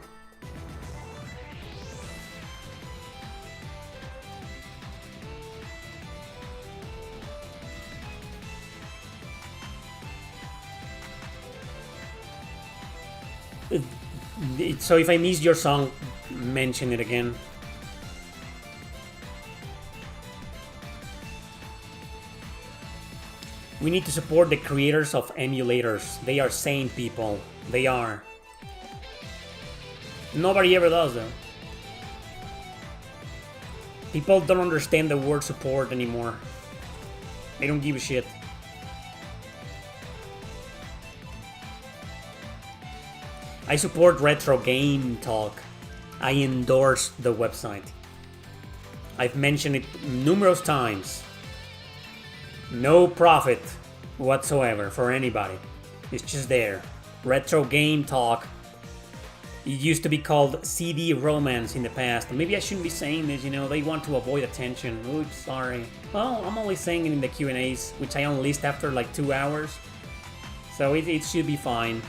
So if I missed your song, mention it again. We need to support the creators of emulators. They are sane people. They are. Nobody ever does though. People don't understand the word support anymore. They don't give a shit. I support Retro Game Talk. I endorse the website. I've mentioned it numerous times. No profit whatsoever for anybody. It's just there. Retro Game Talk. It used to be called CD Romance in the past. Maybe I shouldn't be saying this, you know, they want to avoid attention. Oops, sorry. Well, I'm only saying it in the Q&As, which I only list after like 2 hours. So it should be fine.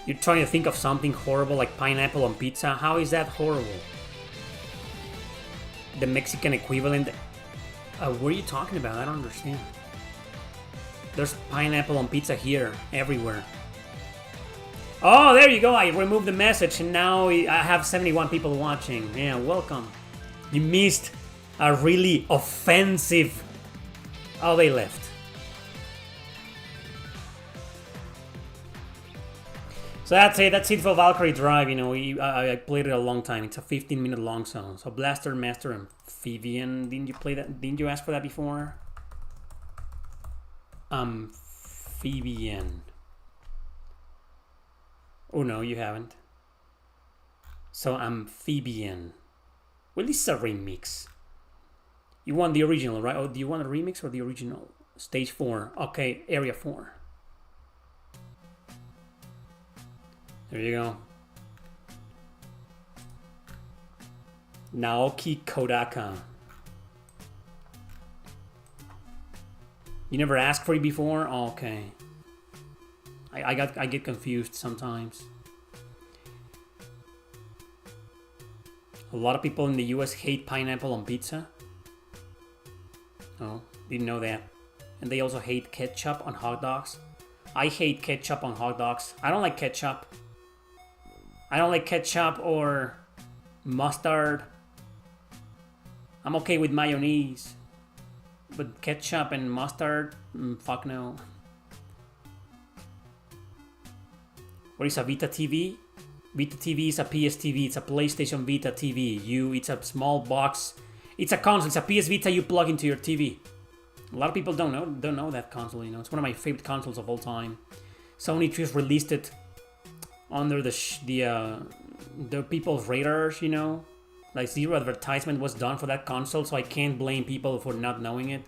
You're trying to think of something horrible like pineapple on pizza? How is that horrible? The Mexican equivalent? What are you talking about? I don't understand. There's pineapple on pizza here, everywhere. Oh, there you go. I removed the message and now I have 71 people watching. Yeah, welcome. You missed a really offensive... Oh, they left. So that's it for Valkyrie Drive, you know, I played it a long time. It's a 15-minute long song. So Blaster, Master, Amphibian. Didn't you play that? Didn't you ask for that before? Amphibian. Oh no, you haven't. So Amphibian. Well, this is a remix. You want the original, right? Oh, do you want a remix or the original? Stage 4. Okay, Area 4. There you go. Naoki Kodaka. You never asked for it before? Oh, okay. I get confused sometimes. A lot of people in the US hate pineapple on pizza. Oh, didn't know that. And they also hate ketchup on hot dogs. I hate ketchup on hot dogs. I don't like ketchup. I don't like ketchup or mustard. I'm okay with mayonnaise. But ketchup and mustard? Fuck no. What is a Vita TV? Vita TV is a PS TV. It's a PlayStation Vita TV. It's a small box. It's a console. It's a PS Vita you plug into your TV. A lot of people don't know that console. You know, it's one of my favorite consoles of all time. Sony just released it under the people's radars. You know, like zero advertisement was done for that console, so I can't blame people for not knowing it.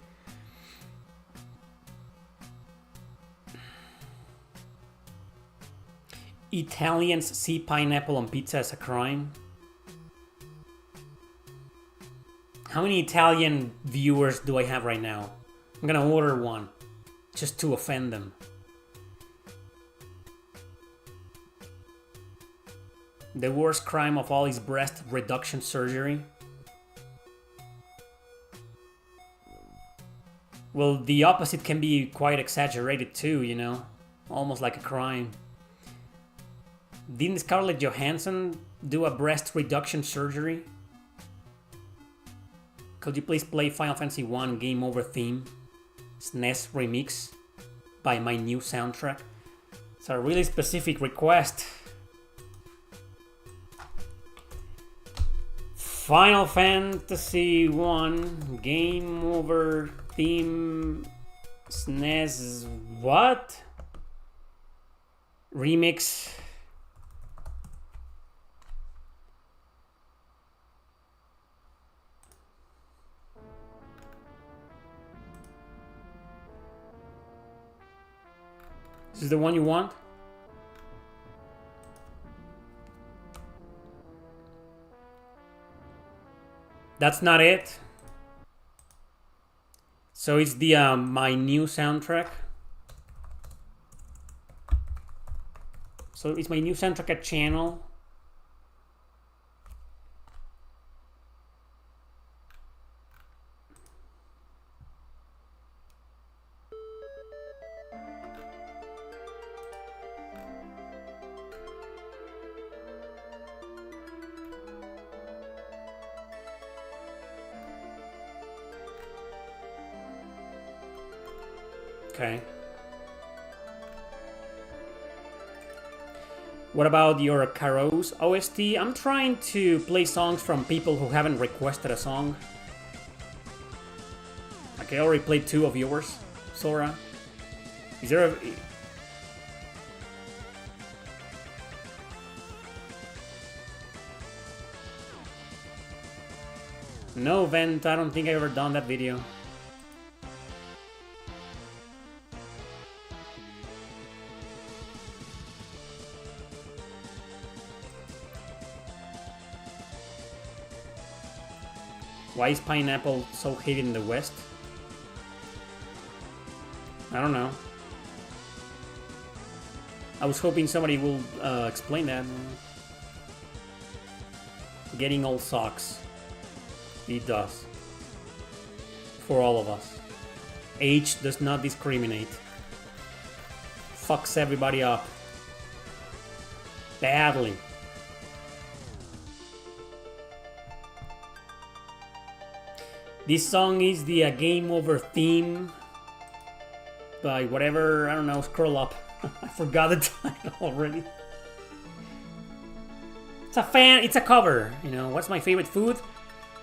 Italians see pineapple on pizza as a crime. How many Italian viewers do I have right now? I'm gonna order one, just to offend them. The worst crime of all is breast reduction surgery. Well, the opposite can be quite exaggerated too, you know? Almost like a crime. Didn't Scarlett Johansson do a breast reduction surgery? Could you please play Final Fantasy 1 Game Over theme? SNES remix by my new soundtrack. It's a really specific request. Final Fantasy 1 Game Over theme SNES what? Remix. This is the one you want? That's not it. So it's the my new soundtrack. So it's my new soundtrack at channel. Okay. What about your Karos OST? I'm trying to play songs from people who haven't requested a song. Like I already played 2 of yours, Sora. Is there a... No, Vent, I don't think I've ever done that video. Why is pineapple so hated in the West? I don't know. I was hoping somebody will explain that. Getting old sucks. It does. For all of us. Age does not discriminate. Fucks everybody up. Badly. This song is the Game Over theme by whatever, I don't know, scroll up. I forgot the title already. It's a cover, you know. What's my favorite food?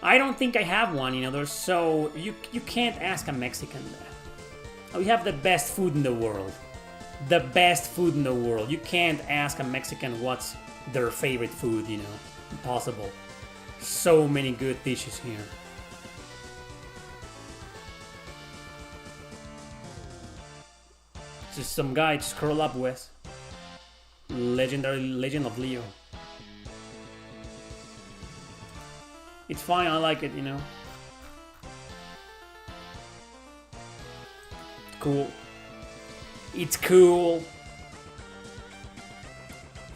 I don't think I have one, you know. There's so you can't ask a Mexican that. We have the best food in the world. The best food in the world. You can't ask a Mexican what's their favorite food, you know. Impossible. So many good dishes here. Just some guy to scroll up with. Legend of Leo. It's fine, I like it, you know. cool. It's cool.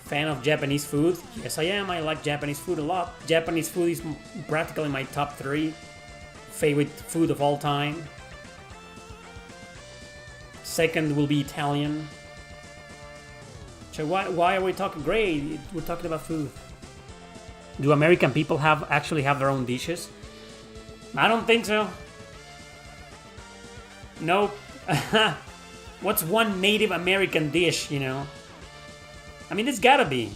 Fan of Japanese food? Yes, I am. I like Japanese food a lot. Japanese food is practically my top 3 favorite food of all time. Second will be Italian. So why are we talking great? We're talking about food. Do American people actually have their own dishes? I don't think so. Nope. What's one Native American dish, you know? I mean, it's gotta be.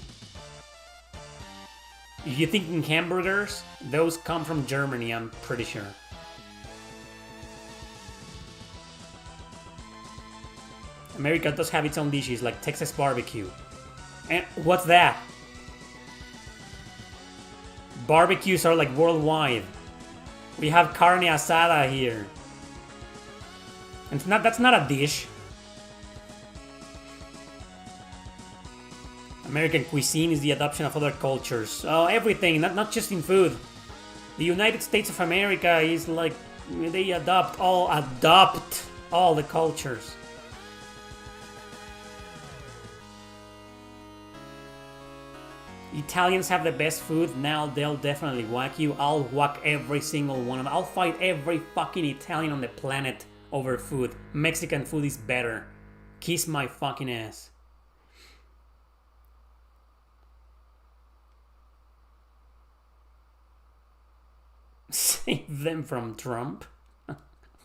If you're thinking hamburgers, those come from Germany, I'm pretty sure. America does have its own dishes, like Texas barbecue. And what's that? Barbecues are like worldwide. We have carne asada here. And that's not a dish. American cuisine is the adoption of other cultures. Oh, everything, not just in food. The United States of America is like, they adopt all the cultures. Italians have the best food. Now they'll definitely whack you. I'll whack every single one of them. I'll fight every fucking Italian on the planet over food. Mexican food is better. Kiss my fucking ass. Save them from Trump?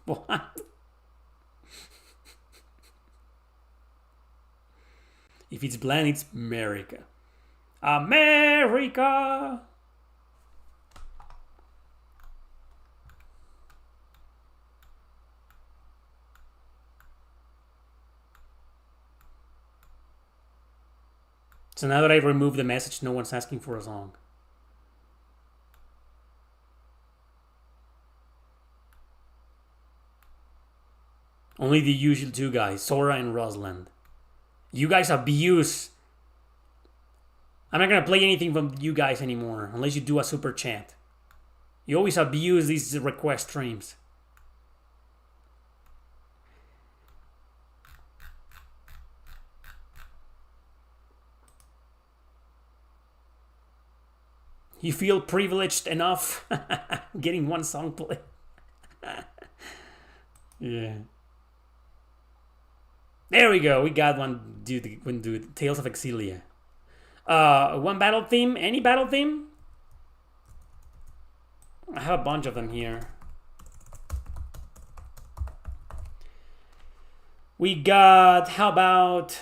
What? If it's bland, it's America. America! So now that I've removed the message, no one's asking for a song. Only the usual 2 guys, Sora and Rosland. You guys abuse. I'm not gonna play anything from you guys anymore, unless you do a super chat. You always abuse these request streams. You feel privileged enough getting one song played. Yeah. There we go. We got one. Do Tales of Exilia. One battle theme. Any battle theme? I have a bunch of them here. We got. How about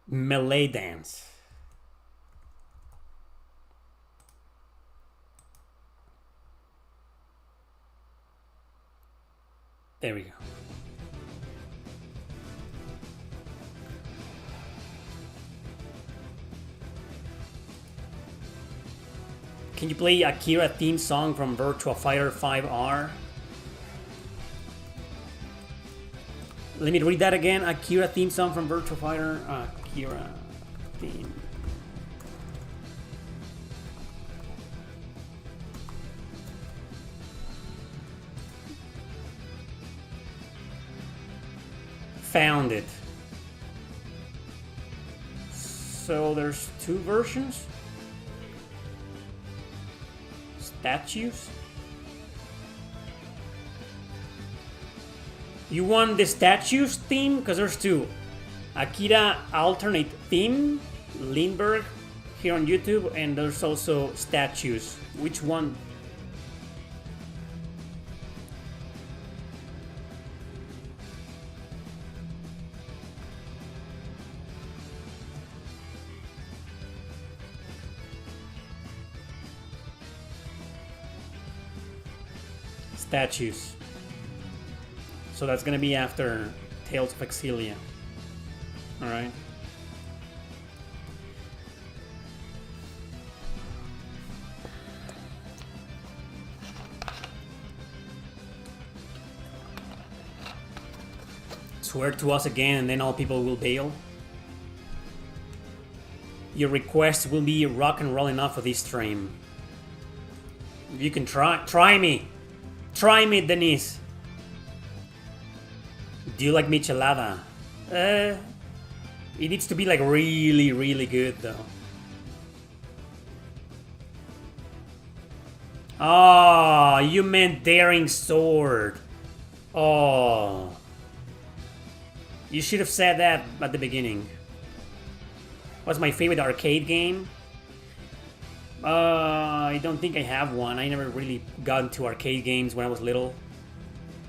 melee dance? There we go. Can you play Akira theme song from Virtua Fighter 5R? Let me read that again. Akira theme song from Virtua Fighter. Akira theme. Found it. So there's 2 versions. Statues. You want the statues theme? Because there's 2. Akira alternate theme, Lindbergh, here on YouTube, and there's also statues. Which one? Statues. So that's gonna be after Tales of Exilia. Alright. Swear to us again and then all people will bail. Your requests will be rock and roll enough for this stream. You can try me. Try me, Denise. Do you like michelada? It needs to be like really, really good though. Oh, you meant Daring Sword. Oh. You should have said that at the beginning. What's my favorite arcade game? I don't think I have one. I never really got into arcade games when I was little.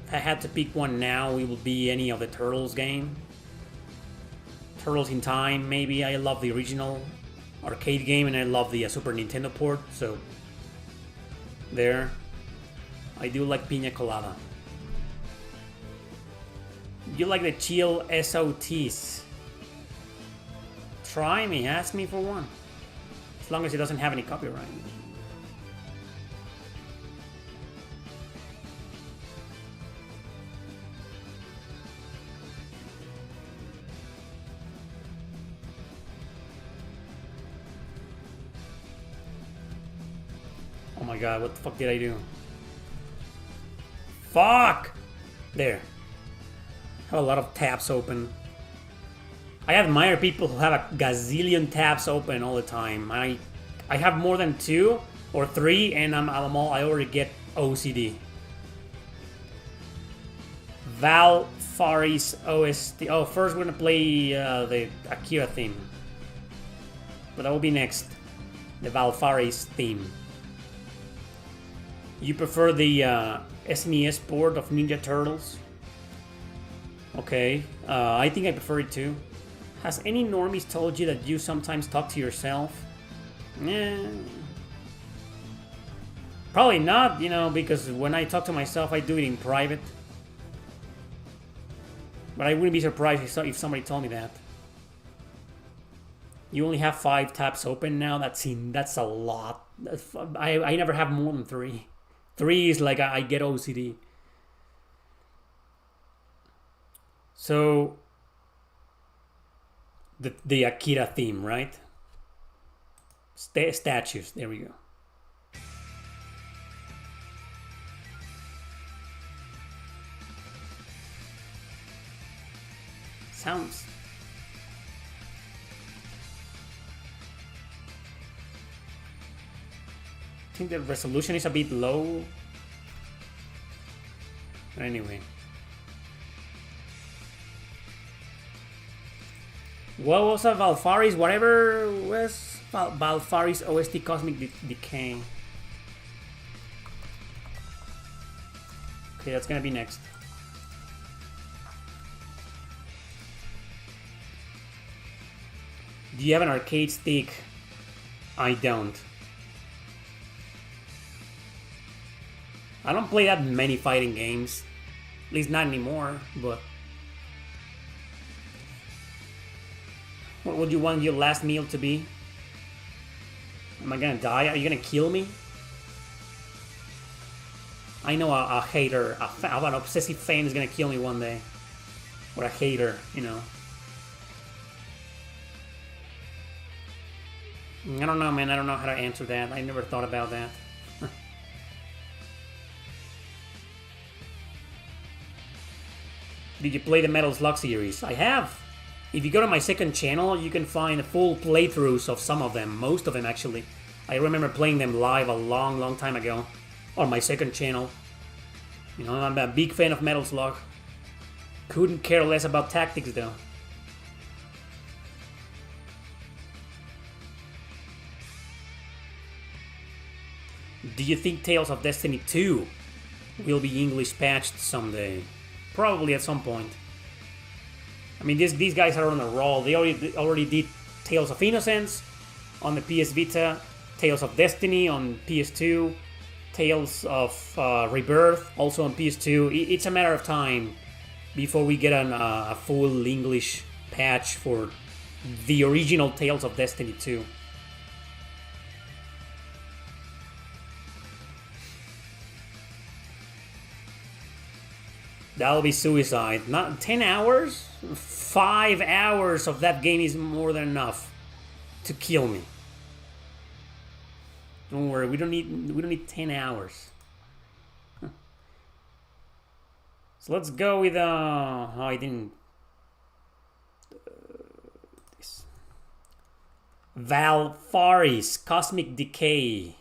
If I had to pick one now, it would be any of the Turtles game. Turtles in Time, maybe. I love the original arcade game and I love the Super Nintendo port, so there. I do like Pina Colada. You like the chill SOTs? Try me, ask me for one. As long as it doesn't have any copyright. Oh my god, what the fuck did I do? Fuck! There. I have a lot of tabs open. I admire people who have a gazillion tabs open all the time. I have more than 2 or 3 and I already get OCD. Val Faris OST. Oh, first we're gonna play the Akira theme. But that will be next. The Val Faris theme. You prefer the SNES port of Ninja Turtles? Okay, I think I prefer it too. Has any normies told you that you sometimes talk to yourself? Probably not, you know, because when I talk to myself, I do it in private. But I wouldn't be surprised if somebody told me that. You only have 5 tabs open now? That's a lot. I never have more than 3. 3 is like I get OCD. So, the Akira theme, right? Statues, there we go. Sounds... I think the resolution is a bit low. But anyway. What was a Valfaris? Whatever was Valfaris OST Cosmic Decay. Okay, that's gonna be next. Do you have an arcade stick? I don't. I don't play that many fighting games. At least not anymore, but... What would you want your last meal to be? Am I gonna die? Are you gonna kill me? I know a hater, an obsessive fan is gonna kill me one day. Or a hater, you know. I don't know, man. I don't know how to answer that. I never thought about that. Did you play the Metal Slug series? I have. If you go to my second channel, you can find full playthroughs of some of them. Most of them, actually. I remember playing them live a long, long time ago. On my second channel. You know, I'm a big fan of Metal Slug. Couldn't care less about tactics, though. Do you think Tales of Destiny 2 will be English patched someday? Probably at some point. I mean, these guys are on a roll. They already did Tales of Innocence on the PS Vita, Tales of Destiny on PS2, Tales of Rebirth also on PS2. It's a matter of time before we get a full English patch for the original Tales of Destiny 2. That'll be suicide. Not 10 hours? 5 hours of that game is more than enough to kill me. Don't worry, we don't need 10 hours. So let's go with oh, I didn't this Valfaris Cosmic Decay.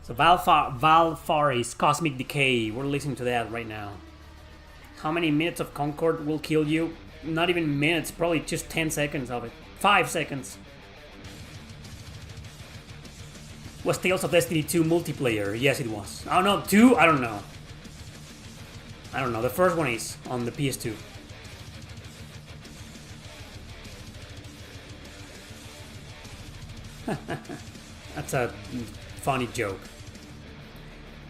So Valfaris Cosmic Decay. We're listening to that right now. How many minutes of Concord will kill you? Not even minutes, probably just 10 seconds of it. 5 seconds. Was Tales of Destiny 2 multiplayer? Yes, it was. Oh no, 2? I don't know. I don't know. The first one is on the PS2. That's a funny joke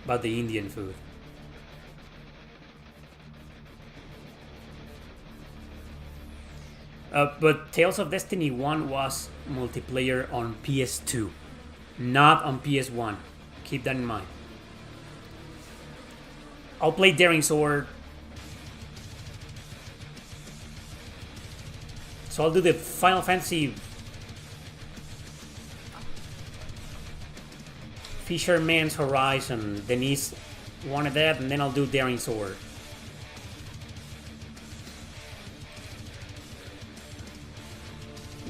about the Indian food. But Tales of Destiny 1 was multiplayer on PS2, not on PS1. Keep that in mind. I'll play Daring Sword. So I'll do the Final Fantasy Fisherman's Horizon. Denise wanted that, and then I'll do Daring Sword.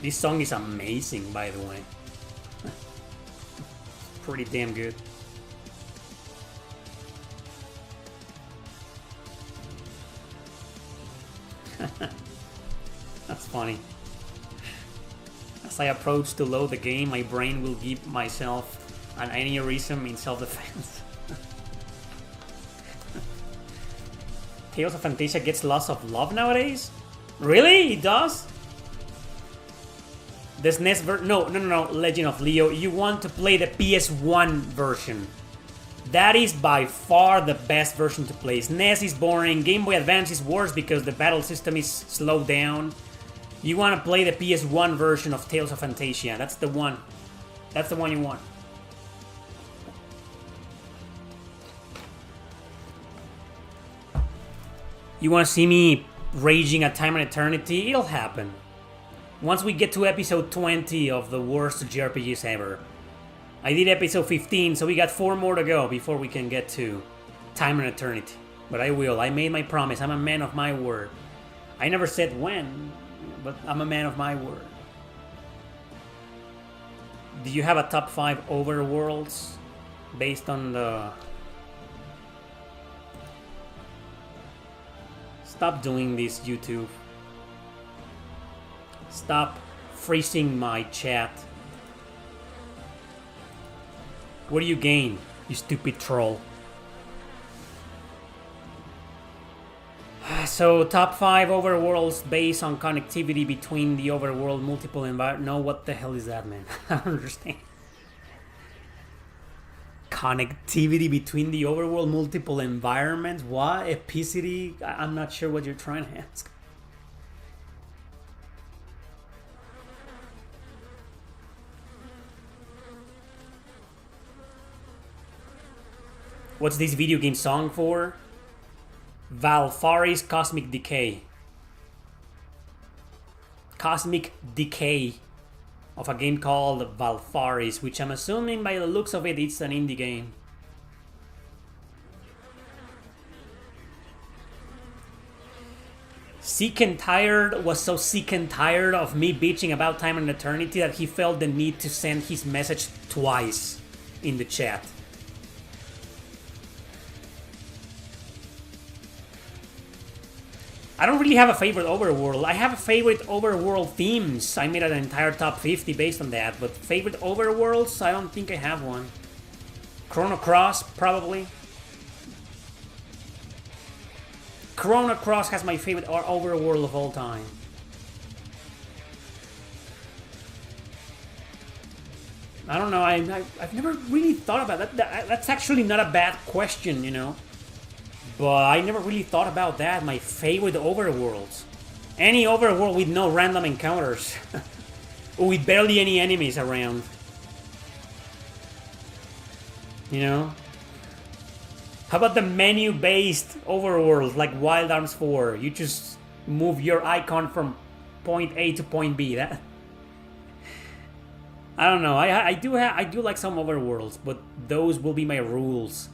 This song is amazing, by the way. Pretty damn good. That's funny. As I approach to load the game, my brain will give myself an aneurysm in self-defense. Tales of Fantasia gets lots of love nowadays? Really? It does? The SNES version? No, Legend of Leo. You want to play the PS1 version. That is by far the best version to play. SNES is boring. Game Boy Advance is worse because the battle system is slowed down. You want to play the PS1 version of Tales of Fantasia. That's the one. That's the one you want. You want to see me raging at Time and Eternity? It'll happen. Once we get to episode 20 of the worst JRPGs ever. I did episode 15, so we got 4 more to go before we can get to Time and Eternity. But I will. I made my promise. I'm a man of my word. I never said when, but I'm a man of my word. Do you have a top 5 overworlds based on the... Stop doing this, YouTube. Stop freezing my chat. What do you gain, you stupid troll? So, top 5 overworlds based on connectivity between the overworld multiple environment. No, what the hell is that, man? I don't understand. Connectivity between the overworld multiple environments? What? Epicity? I'm not sure what you're trying to ask. What's this video game song for? Valfaris Cosmic Decay. Cosmic Decay of a game called Valfaris, which I'm assuming by the looks of it, it's an indie game. Sick and Tired was so sick and tired of me bitching about Time and Eternity that he felt the need to send his message twice in the chat. I don't really have a favorite overworld. I have a favorite overworld themes. I made an entire top 50 based on that, but favorite overworlds, I don't think I have one. Chrono Cross, probably. Chrono Cross has my favorite overworld of all time. I don't know, I've never really thought about that. That's actually not a bad question, you know. But I never really thought about that. My favorite overworlds. Any overworld with no random encounters. Or with barely any enemies around. You know? How about the menu-based overworld like Wild Arms 4? You just move your icon from point A to point B. That I don't know. I do like some overworlds, but those will be my rules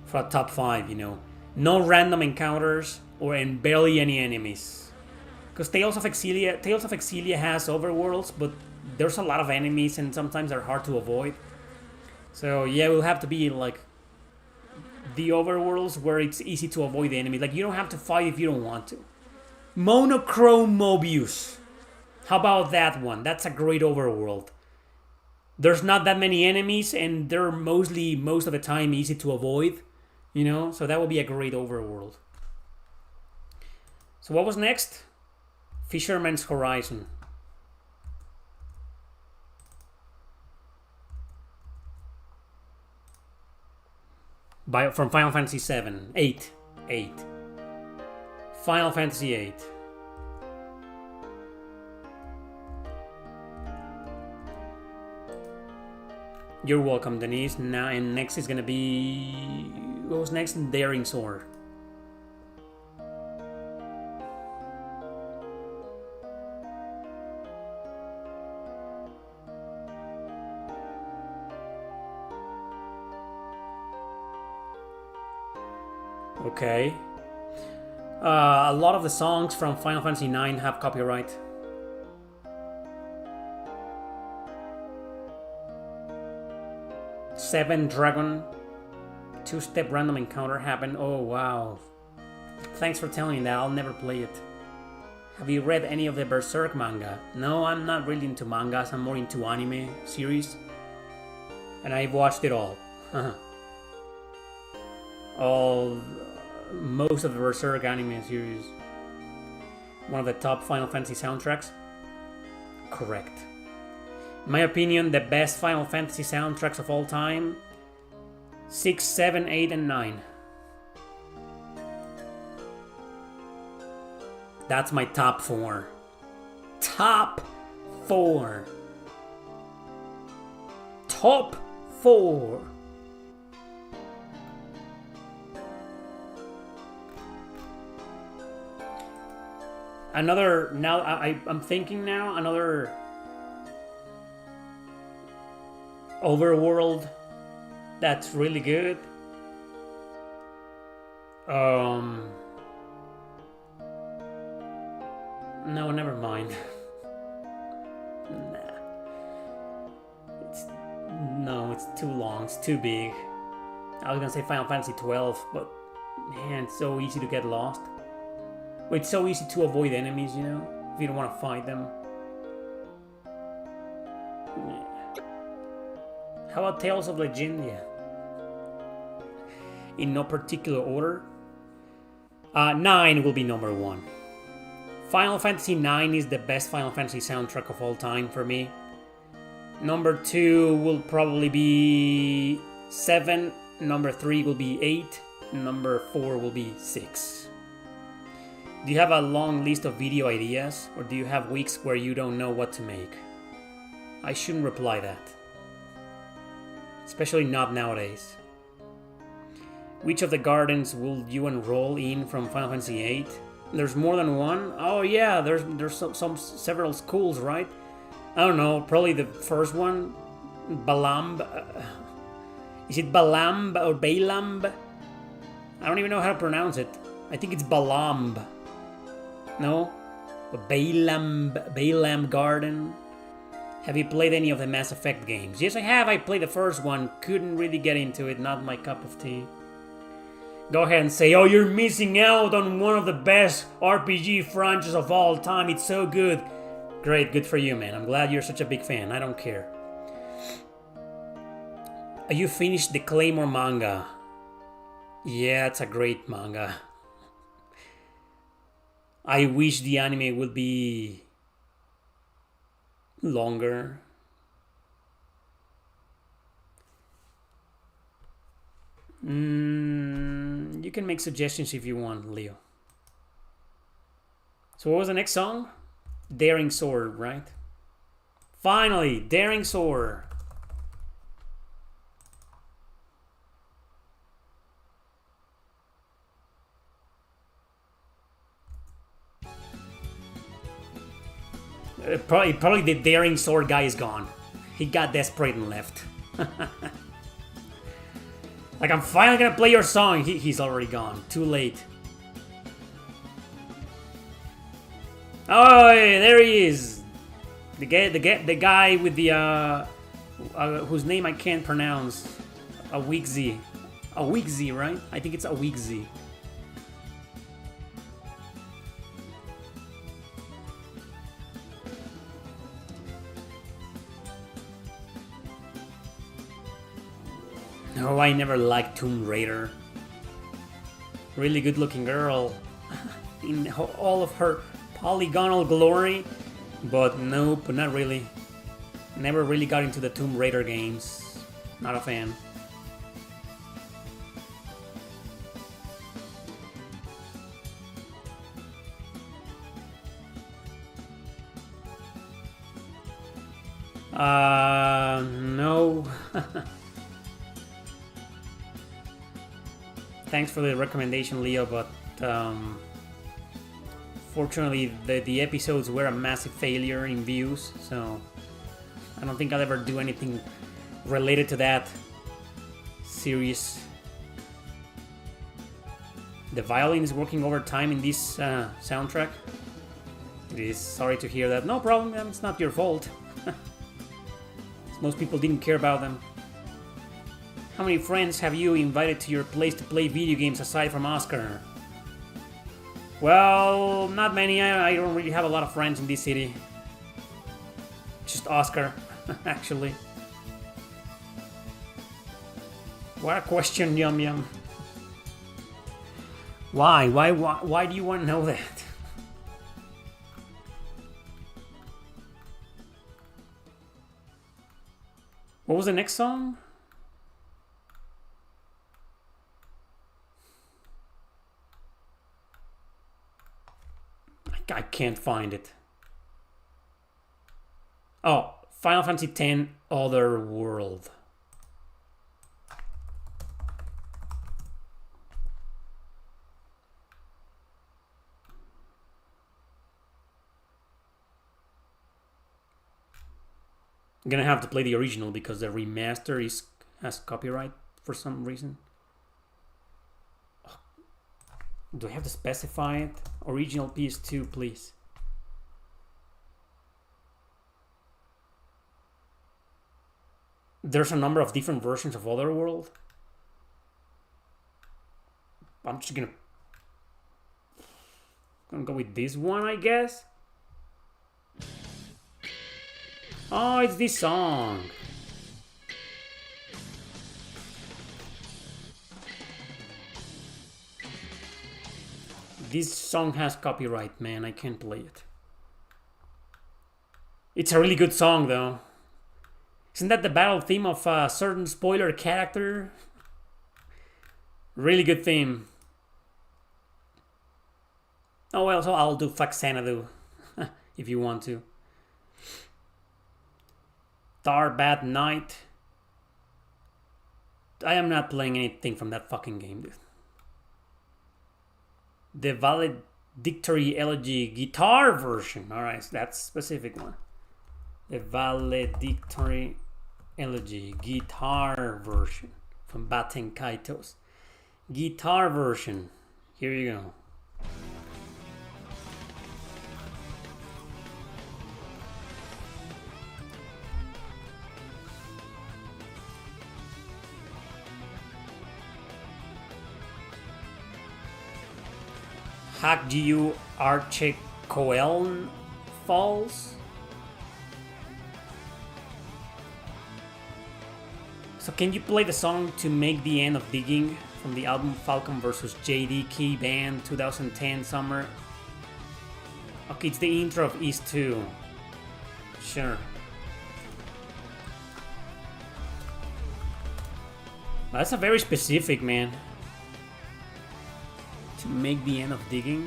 for a top 5. You know, no random encounters and barely any enemies. Because Tales of Exillia has overworlds, but there's a lot of enemies and sometimes they're hard to avoid. So yeah, it will have to be like the overworlds where it's easy to avoid the enemy. Like you don't have to fight if you don't want to. Monochrome Mobius. How about that one? That's a great overworld. There's not that many enemies and they're most of the time easy to avoid. You know, so that would be a great overworld. So what was next? Fisherman's Horizon. From Final Fantasy 7. 8. Final Fantasy 8. You're welcome, Denise. Now and next is gonna be... What was next? Daring Sword. Okay. A lot of the songs from Final Fantasy 9 have copyright. Seven Dragon. 2-step random encounter happened. Oh wow. Thanks for telling me that. I'll never play it. Have you read any of the Berserk manga? No, I'm not really into mangas. I'm more into anime series. And I've watched it all. Most of the Berserk anime series. One of the top Final Fantasy soundtracks? Correct. In my opinion, the best Final Fantasy soundtracks of all time: 6, 7, 8, and 9. That's my top 4. Top 4. Top 4. Another, now I'm thinking now, another overworld that's really good. No, never mind. Nah. It's too long, it's too big. I was gonna say Final Fantasy 12, but man, it's so easy to get lost. It's so easy to avoid enemies, you know, if you don't want to fight them. How about Tales of Legendia? In no particular order. 9 will be number 1. Final Fantasy 9 is the best Final Fantasy soundtrack of all time for me. Number 2 will probably be 7. Number 3 will be 8. Number 4 will be 6. Do you have a long list of video ideas, or do you have weeks where you don't know what to make? I shouldn't reply that. Especially not nowadays. Which of the gardens will you enroll in from Final Fantasy VIII? There's more than one? Oh yeah, there's several schools, right? I don't know, probably the first one, Balamb. Is it Balamb or Balamb? I don't even know how to pronounce it. I think it's Balamb. No? Balamb Garden. Have you played any of the Mass Effect games? Yes, I have. I played the first one. Couldn't really get into it. Not my cup of tea. Go ahead and say, oh, you're missing out on one of the best RPG franchises of all time. It's so good. Great, good for you, man. I'm glad you're such a big fan. I don't care. You finished the Claymore manga. Yeah, it's a great manga. I wish the anime would be longer. You can make suggestions if you want, Leo. So what was the next song? Daring Sword, right? Finally, Daring Sword. Probably the daring sword guy is gone. He got desperate and left. Like, I'm finally gonna play your song. He's already gone. Too late. Oh, there he is. The guy with the whose name I can't pronounce. Awigzy. Awigzy, right? I think it's Awigzy. No, I never liked Tomb Raider. Really good looking girl. In all of her polygonal glory. But nope, not really. Never really got into the Tomb Raider games. Not a fan. No. Thanks for the recommendation, Leo, but fortunately the episodes were a massive failure in views, so I don't think I'll ever do anything related to that series. The violin is working overtime in this soundtrack. It is. Sorry to hear that. No problem, it's not your fault. Most people didn't care about them. How many friends have you invited to your place to play video games aside from Oscar? Well, not many. I don't really have a lot of friends in this city. Just Oscar, actually. What a question, Yum Yum. Why? Why do you want to know that? What was the next song? I can't find it. Oh, Final Fantasy X Other World. I'm gonna have to play the original because the remaster has copyright for some reason. Do I have to specify it? Original PS2, please. There's a number of different versions of Otherworld. I'm just gonna go with this one, I guess. Oh, it's this song. This song has copyright, man. I can't play it. It's a really good song, though. Isn't that the battle theme of a certain spoiler character? Really good theme. Oh, well, so I'll do Fuck Xanadu if you want to. Star Bad Night. I am not playing anything from that fucking game, dude. The Valedictory Elegy guitar version. Alright, so that's a specific one. The Valedictory Elegy guitar version from Baten Kaitos. Guitar version. Here you go. Hakjiu Archekoeln Falls. So can you play the song To Make the End of Digging from the album Falcon vs. JD Key Band 2010 summer? Okay, it's the intro of East 2. Sure. That's a very specific, man. To make the end of digging?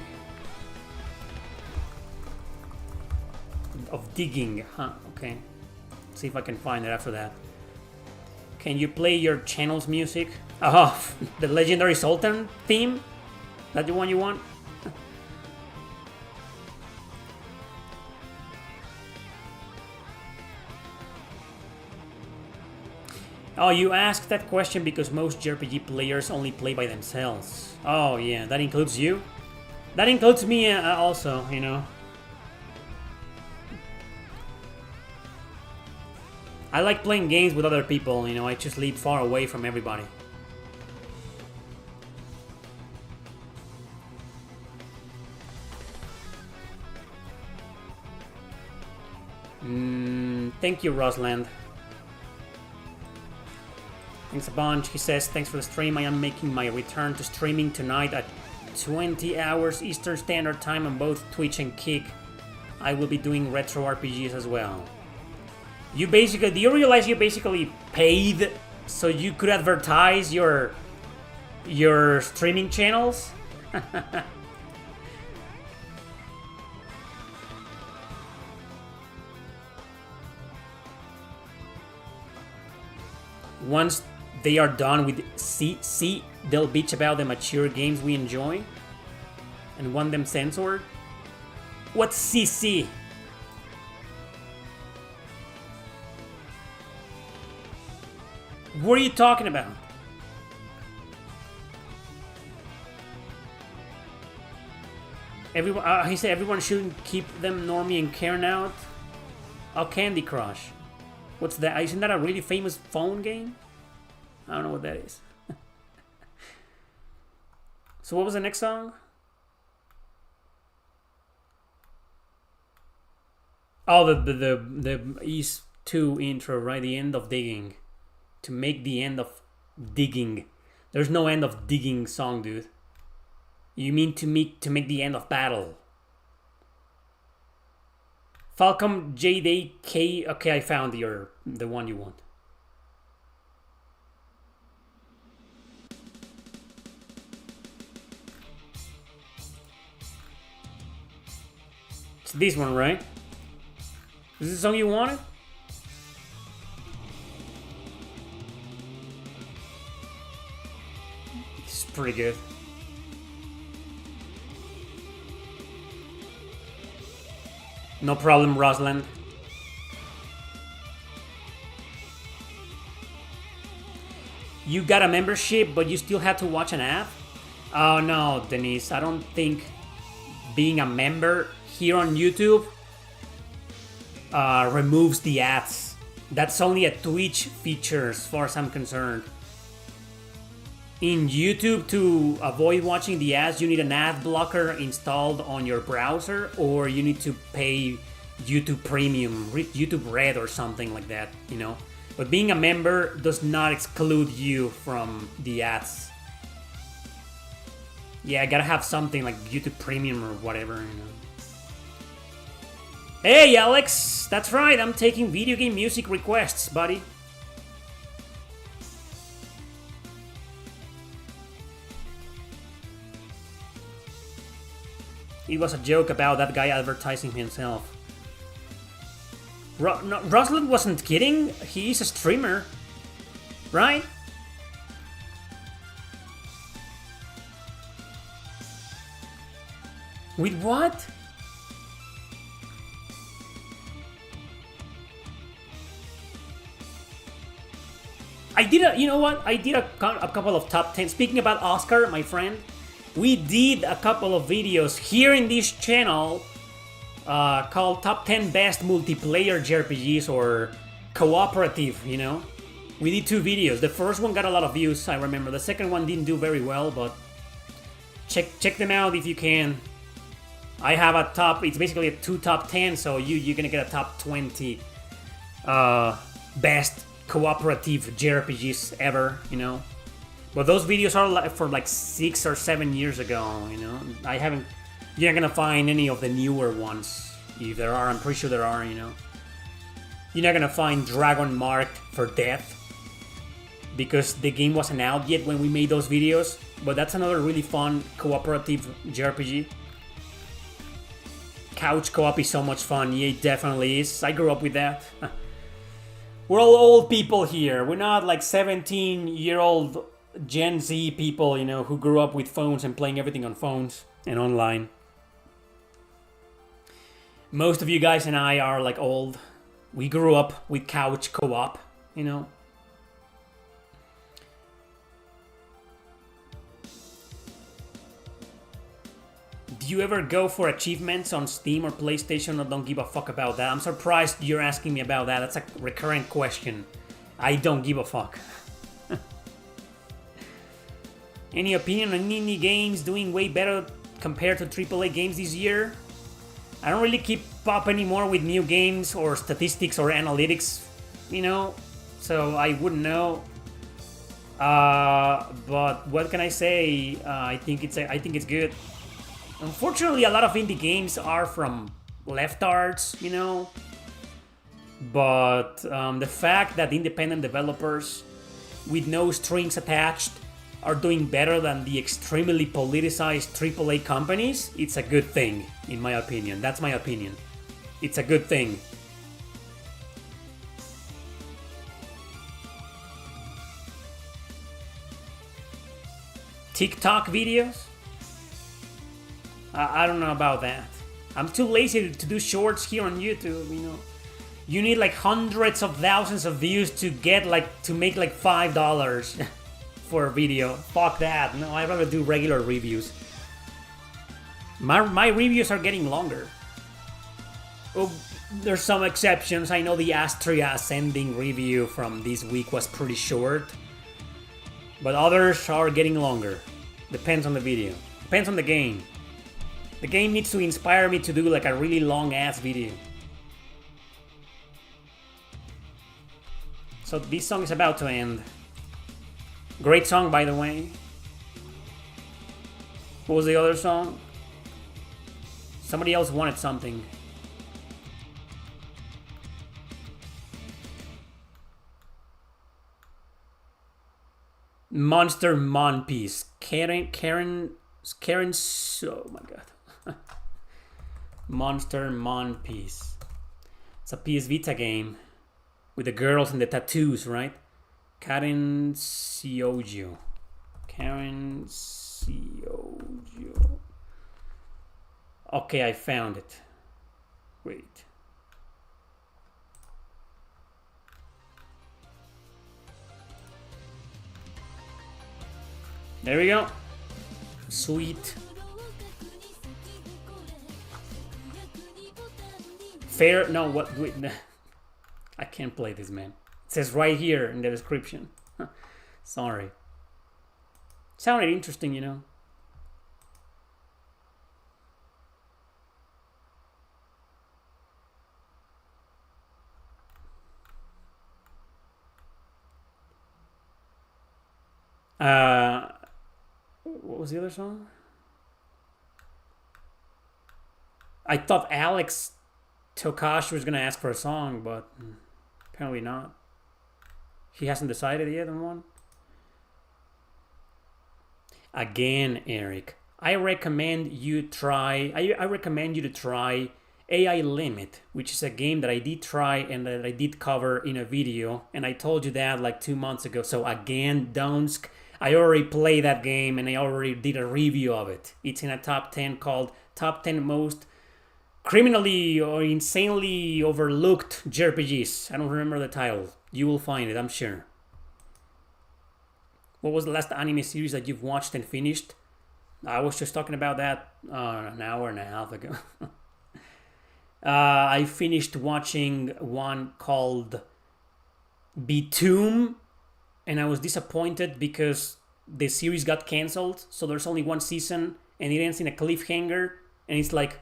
Of digging, huh? Okay. See if I can find it after that. Can you play your channel's music? Oh, the Legendary Sultan theme? That the one you want? Oh, you asked that question because most JRPG players only play by themselves. Oh yeah, that includes you? That includes me also, you know. I like playing games with other people, you know, I just live far away from everybody. Thank you, Rosland. Thanks a bunch. He says, thanks for the stream. I am making my return to streaming tonight at 20 hours Eastern Standard Time on both Twitch and Kick. I will be doing retro RPGs as well. You basically, do you realize you basically paid so you could advertise your streaming channels? Once they are done with C, they'll bitch about the mature games we enjoy and want them censored. What's CC? What are you talking about? Everyone, he said everyone shouldn't keep them normie and Karen out. Oh, Candy Crush. What's that? Isn't that a really famous phone game? I don't know what that is. So what was the next song? Oh, the East 2 intro, right? The end of digging. To make the end of digging. There's no end of digging song, dude. You mean to make the end of battle. Falcom JDK. Okay, I found the one you want. It's this one, right? Is this the song you wanted? It's pretty good. No problem, Rosalind. You got a membership, but you still have to watch an ad? Oh no, Denise, I don't think being a member here on YouTube removes the ads. That's only a Twitch feature as far as I'm concerned. In YouTube, to avoid watching the ads, you need an ad blocker installed on your browser, or you need to pay YouTube Premium, YouTube Red or something like that, you know? But being a member does not exclude you from the ads. Yeah, I gotta have something like YouTube Premium or whatever, you know? Hey, Alex! That's right, I'm taking video game music requests, buddy. It was a joke about that guy advertising himself. No, Rosalind wasn't kidding. He's a streamer, right? With what? I did a, you know what? I did a couple of top 10. Speaking about Oscar, my friend, we did a couple of videos here in this channel called Top 10 Best Multiplayer JRPGs or Cooperative, you know? We did 2 videos. The first one got a lot of views, I remember. The second one didn't do very well, but check them out if you can. I have a top, it's basically a 2 top 10, so you're gonna get a top 20 best cooperative JRPGs ever, you know? But those videos are for like 6 or 7 years ago, you know? You're not gonna find any of the newer ones. If there are, I'm pretty sure there are, you know? You're not gonna find Dragon Marked for Death, because the game wasn't out yet when we made those videos. But that's another really fun cooperative JRPG. Couch co-op is so much fun. Yeah, it definitely is. I grew up with that. We're all old people here. We're not like 17-year-old Gen Z people, you know, who grew up with phones and playing everything on phones and online. Most of you guys and I are like old. We grew up with couch co-op, you know. you ever go for achievements on Steam or PlayStation, or don't give a fuck about that? I'm surprised you're asking me about that. That's a recurrent question. I don't give a fuck. Any opinion on indie games doing way better compared to AAA games this year? I don't really keep up anymore with new games or statistics or analytics, you know, so I wouldn't know. But what can I say? I think it's good. Unfortunately, a lot of indie games are from leftards, you know. But the fact that independent developers with no strings attached are doing better than the extremely politicized AAA companies, it's a good thing, in my opinion. That's my opinion. It's a good thing. TikTok videos? I don't know about that. I'm too lazy to do shorts here on YouTube, you know. You need like hundreds of thousands of views to get like, to make like $5 for a video. Fuck that. No, I'd rather do regular reviews. My reviews are getting longer. Oh, there's some exceptions. I know the Astria Ascending review from this week was pretty short. But others are getting longer. Depends on the video. Depends on the game. The game needs to inspire me to do like a really long ass video. So this song is about to end. Great song, by the way. What was the other song? Somebody else wanted something. Monster Monpiece. Karen, oh my god. Monster Monpiece. It's a PS Vita game with the girls and the tattoos, right? Karen Siojo. Karen Siojo. Okay, I found it. Wait. There we go. Sweet. Fair. No, what? Wait, I can't play this, man. It says right here in the description. Sorry. Sounded interesting, you know. What was the other song? I thought Alex Tokash was gonna ask for a song, but apparently not. He hasn't decided yet on one. Again, Eric, I recommend you try. I recommend you to try AI Limit, which is a game that I did try and that I did cover in a video, and I told you that like 2 months ago. So again, Donsk, I already played that game and I already did a review of it. It's in a top 10 called Top 10 Most Criminally or Insanely Overlooked JRPGs. I don't remember the title. You will find it, I'm sure. What was the last anime series that you've watched and finished? I was just talking about that an hour and a half ago. I finished watching one called Betomb, and I was disappointed because the series got cancelled. So there's only one season, and it ends in a cliffhanger, and it's like,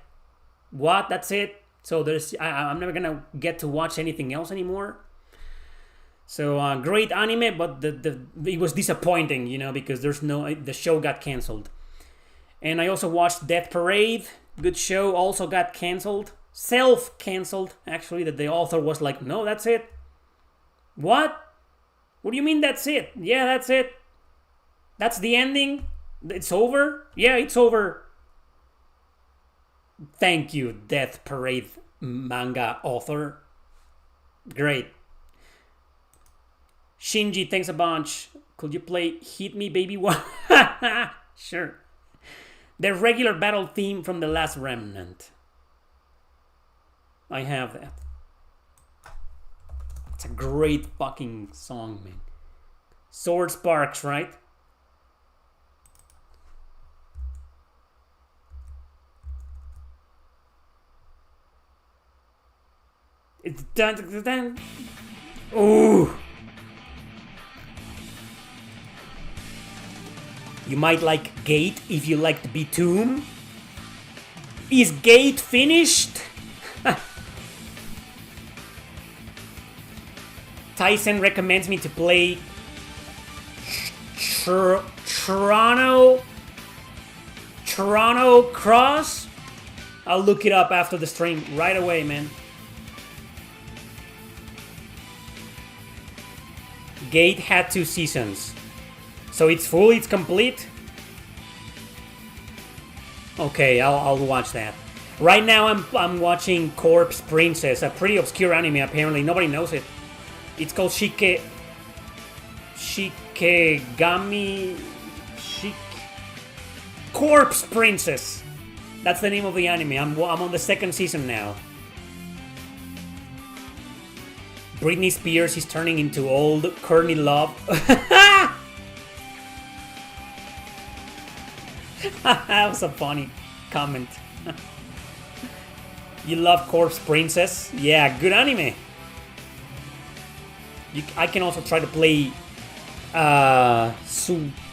what? That's it? So I'm never gonna get to watch anything else anymore. So great anime, but it was disappointing, you know, because the show got cancelled. And I also watched Death Parade, good show, also got cancelled. Self-cancelled, actually, that the author was like, no, that's it. What? What do you mean that's it? Yeah, that's it. That's the ending? It's over? Yeah, it's over. Thank you, Death Parade manga author. Great. Shinji, thanks a bunch. Could you play Hit Me Baby One? Sure. The regular battle theme from The Last Remnant. I have that. It's a great fucking song, man. Sword Sparks, right? It's dun, dun, dun. Ooh. You might like Gate if you liked Tomb. Is Gate finished? Tyson recommends me to play Toronto Cross. I'll look it up after the stream right away, man. Gate had 2 seasons. So it's full, it's complete? Okay, I'll watch that. Right now I'm watching Corpse Princess, a pretty obscure anime apparently. Nobody knows it. It's called Corpse Princess. That's the name of the anime. I'm on the 2nd season now. Britney Spears is turning into old Courtney Love. That was a funny comment. You love Corpse Princess? Yeah, good anime. I can also try to play Suikoden.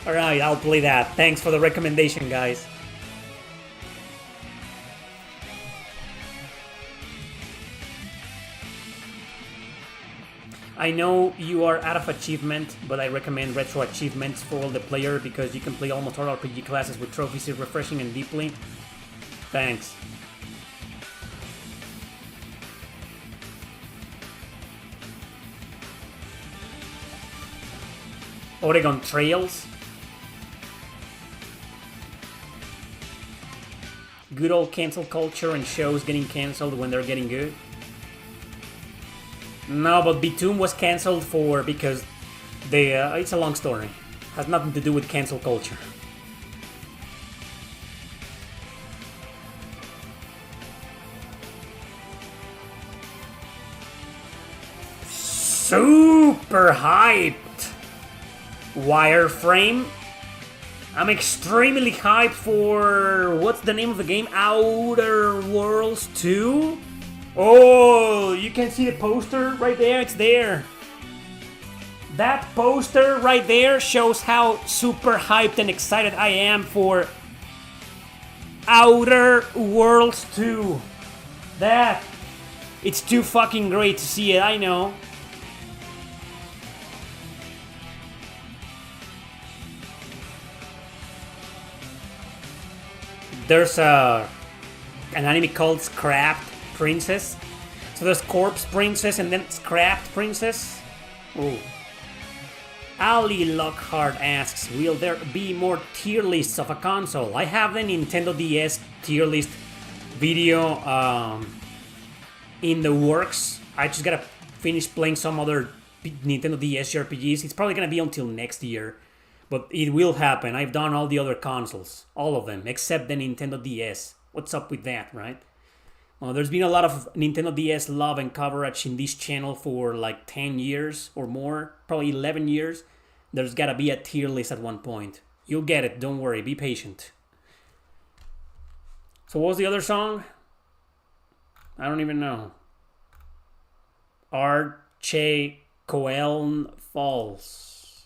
Alright, I'll play that. Thanks for the recommendation, guys. I know you are out of achievement, but I recommend retro achievements for all the player because you can play almost all RPG classes with trophies. It's refreshing and deeply. Thanks. Oregon Trails. Good old cancel culture and shows getting cancelled when they're getting good. No, but Tomb was cancelled because they. It's a long story. Has nothing to do with cancel culture. Super hyped. Wireframe. I'm extremely hyped for what's the name of the game? Outer Worlds 2. Oh, you can see the poster right there. It's there. That poster right there shows how super hyped and excited I am for Outer Worlds 2. It's too fucking great to see it, I know. There's an anime called Scrapped Princess. So there's Corpse Princess and then Scrapped Princess. Ooh. Ali Lockhart asks, will there be more tier lists of a console? I have the Nintendo DS tier list video in the works. I just gotta finish playing some other Nintendo DS RPGs. It's probably gonna be until next year, but it will happen. I've done all the other consoles, all of them, except the Nintendo DS. What's up with that, right? Well, there's been a lot of Nintendo DS love and coverage in this channel for like 10 years or more, probably 11 years. There's gotta be a tier list at one point. You'll get it, don't worry, be patient. So what was the other song? I don't even know. Arche Coeln Falls.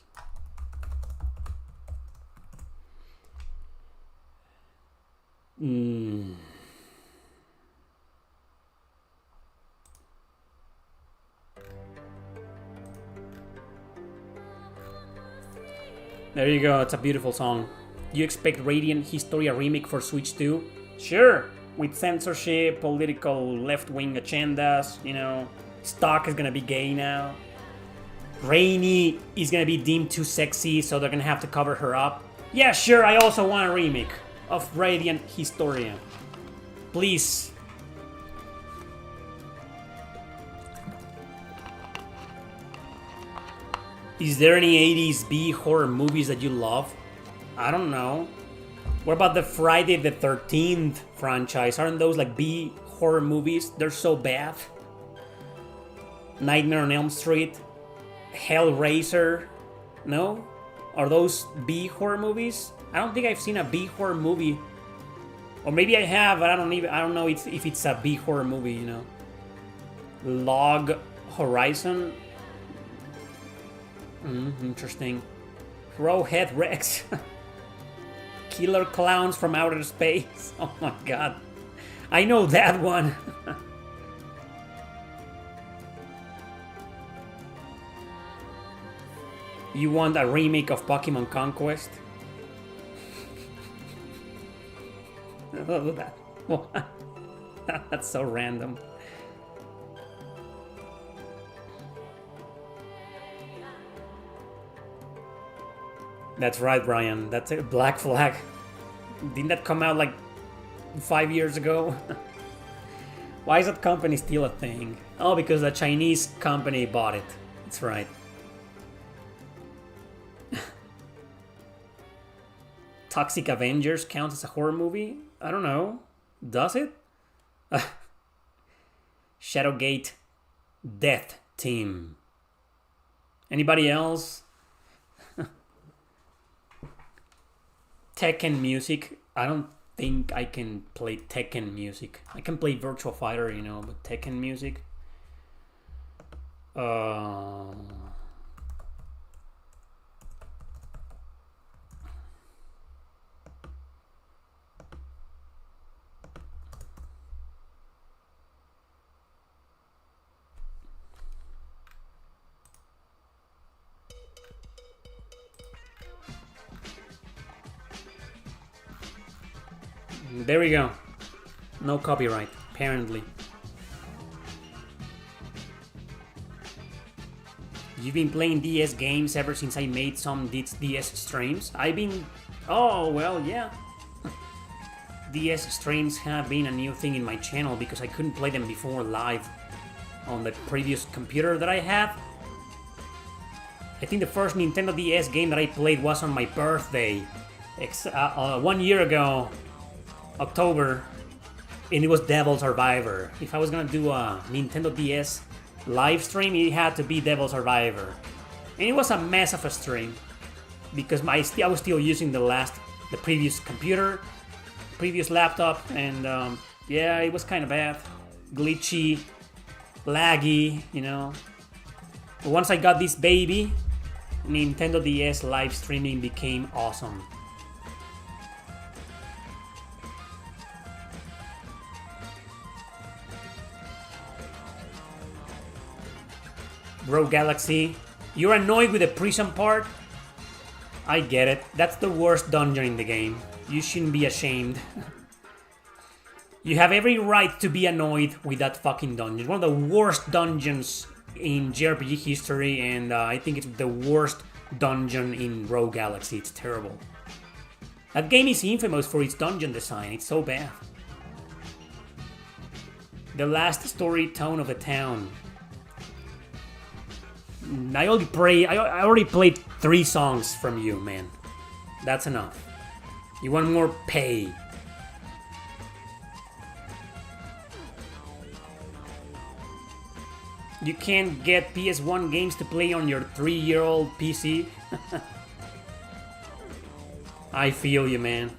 There you go, it's a beautiful song. You expect Radiant Historia remake for Switch 2? Sure! With censorship, political left-wing agendas, you know, Stock is gonna be gay now. Rainy is gonna be deemed too sexy, so they're gonna have to cover her up. Yeah, sure, I also want a remake of Radiant Historia. Please. Is there any 80s B horror movies that you love? I don't know. What about the Friday the 13th franchise? Aren't those like B horror movies? They're so bad. Nightmare on Elm Street, Hellraiser. No? Are those B horror movies? I don't think I've seen a B horror movie, or maybe I have, but I don't know if it's a B horror movie. You know, Log Horizon. Interesting. Crowhead Rex. Killer Clowns from Outer Space. Oh my god. I know that one. You want a remake of Pokemon Conquest? That's so random. That's right, Brian. That's a Black Flag. Didn't that come out like 5 years ago? Why is that company still a thing? Oh, because a Chinese company bought it. That's right. Toxic Avengers counts as a horror movie? I don't know. Does it? Shadowgate Death Team. Anybody else? Tekken music. I don't think I can play Tekken music. I can play Virtua Fighter, you know, but Tekken music. There we go. No copyright, apparently. You've been playing DS games ever since I made some DS streams? I've been... Oh, well, yeah. DS streams have been a new thing in my channel because I couldn't play them before live on the previous computer that I have. I think the first Nintendo DS game that I played was on my birthday. 1 year ago. October, and it was Devil Survivor. If I was gonna do a Nintendo DS live stream, it had to be Devil Survivor, and it was a mess of a stream because I was still using the previous computer, previous laptop, and yeah, it was kind of bad, glitchy, laggy, you know. But once I got this baby, Nintendo DS live streaming became awesome. Bro Galaxy, you're annoyed with the prison part? I get it. That's the worst dungeon in the game. You shouldn't be ashamed. You have every right to be annoyed with that fucking dungeon. One of the worst dungeons in JRPG history, and I think it's the worst dungeon in Bro Galaxy. It's terrible. That game is infamous for its dungeon design. It's so bad. The last story tone of the town. I already played 3 songs from you, man. That's enough. You want more? Pay. You can't get PS1 games to play on your 3-year-old PC? I feel you, man.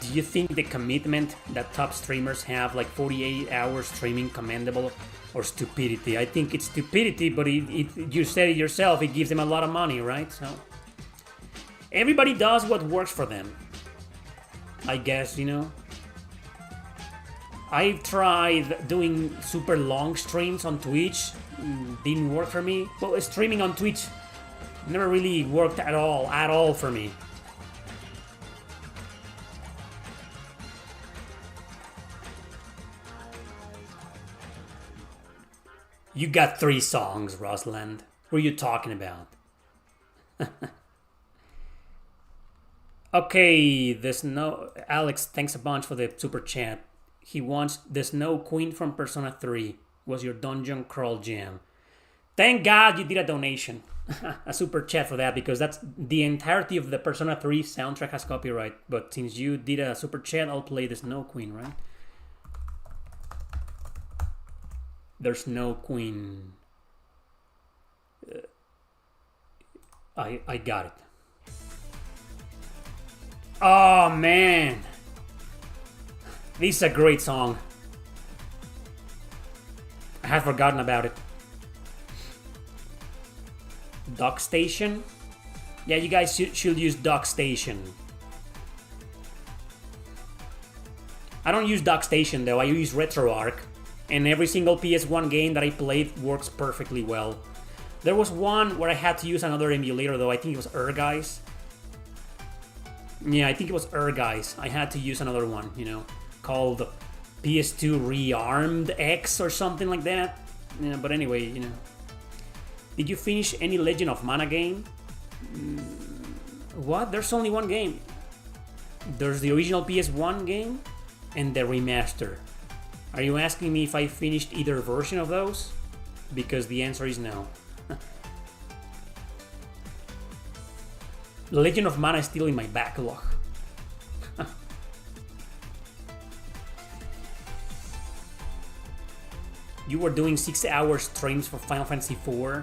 Do you think the commitment that top streamers have, like 48 hours streaming, commendable or stupidity? I think it's stupidity, but you said it yourself, it gives them a lot of money, right? So everybody does what works for them, I guess, you know. I tried doing super long streams on Twitch, didn't work for me. Well, streaming on Twitch never really worked at all for me. You got 3 songs, Rosland. What are you talking about? Okay, Alex, thanks a bunch for the super chat. He wants the Snow Queen from Persona 3 was your dungeon crawl jam. Thank God you did a donation. A super chat for that, because that's the entirety of the Persona 3 soundtrack has copyright. But since you did a super chat, I'll play the Snow Queen, right? There's no queen. I got it. Oh man, this is a great song. I had forgotten about it. Dock Station? Yeah, you guys should use Dock Station. I don't use Dock Station though, I use RetroArch. And every single PS1 game that I played works perfectly well. There was one where I had to use another emulator though, I think it was Guys. Yeah, I think it was Guys. I had to use another one, you know, called PS2 Rearmed X or something like that. Yeah, but anyway, you know. Did you finish any Legend of Mana game? What? There's only one game. There's the original PS1 game and the remaster. Are you asking me if I finished either version of those? Because the answer is no. Legend of Mana is still in my backlog. You were doing 6-hour streams for Final Fantasy IV,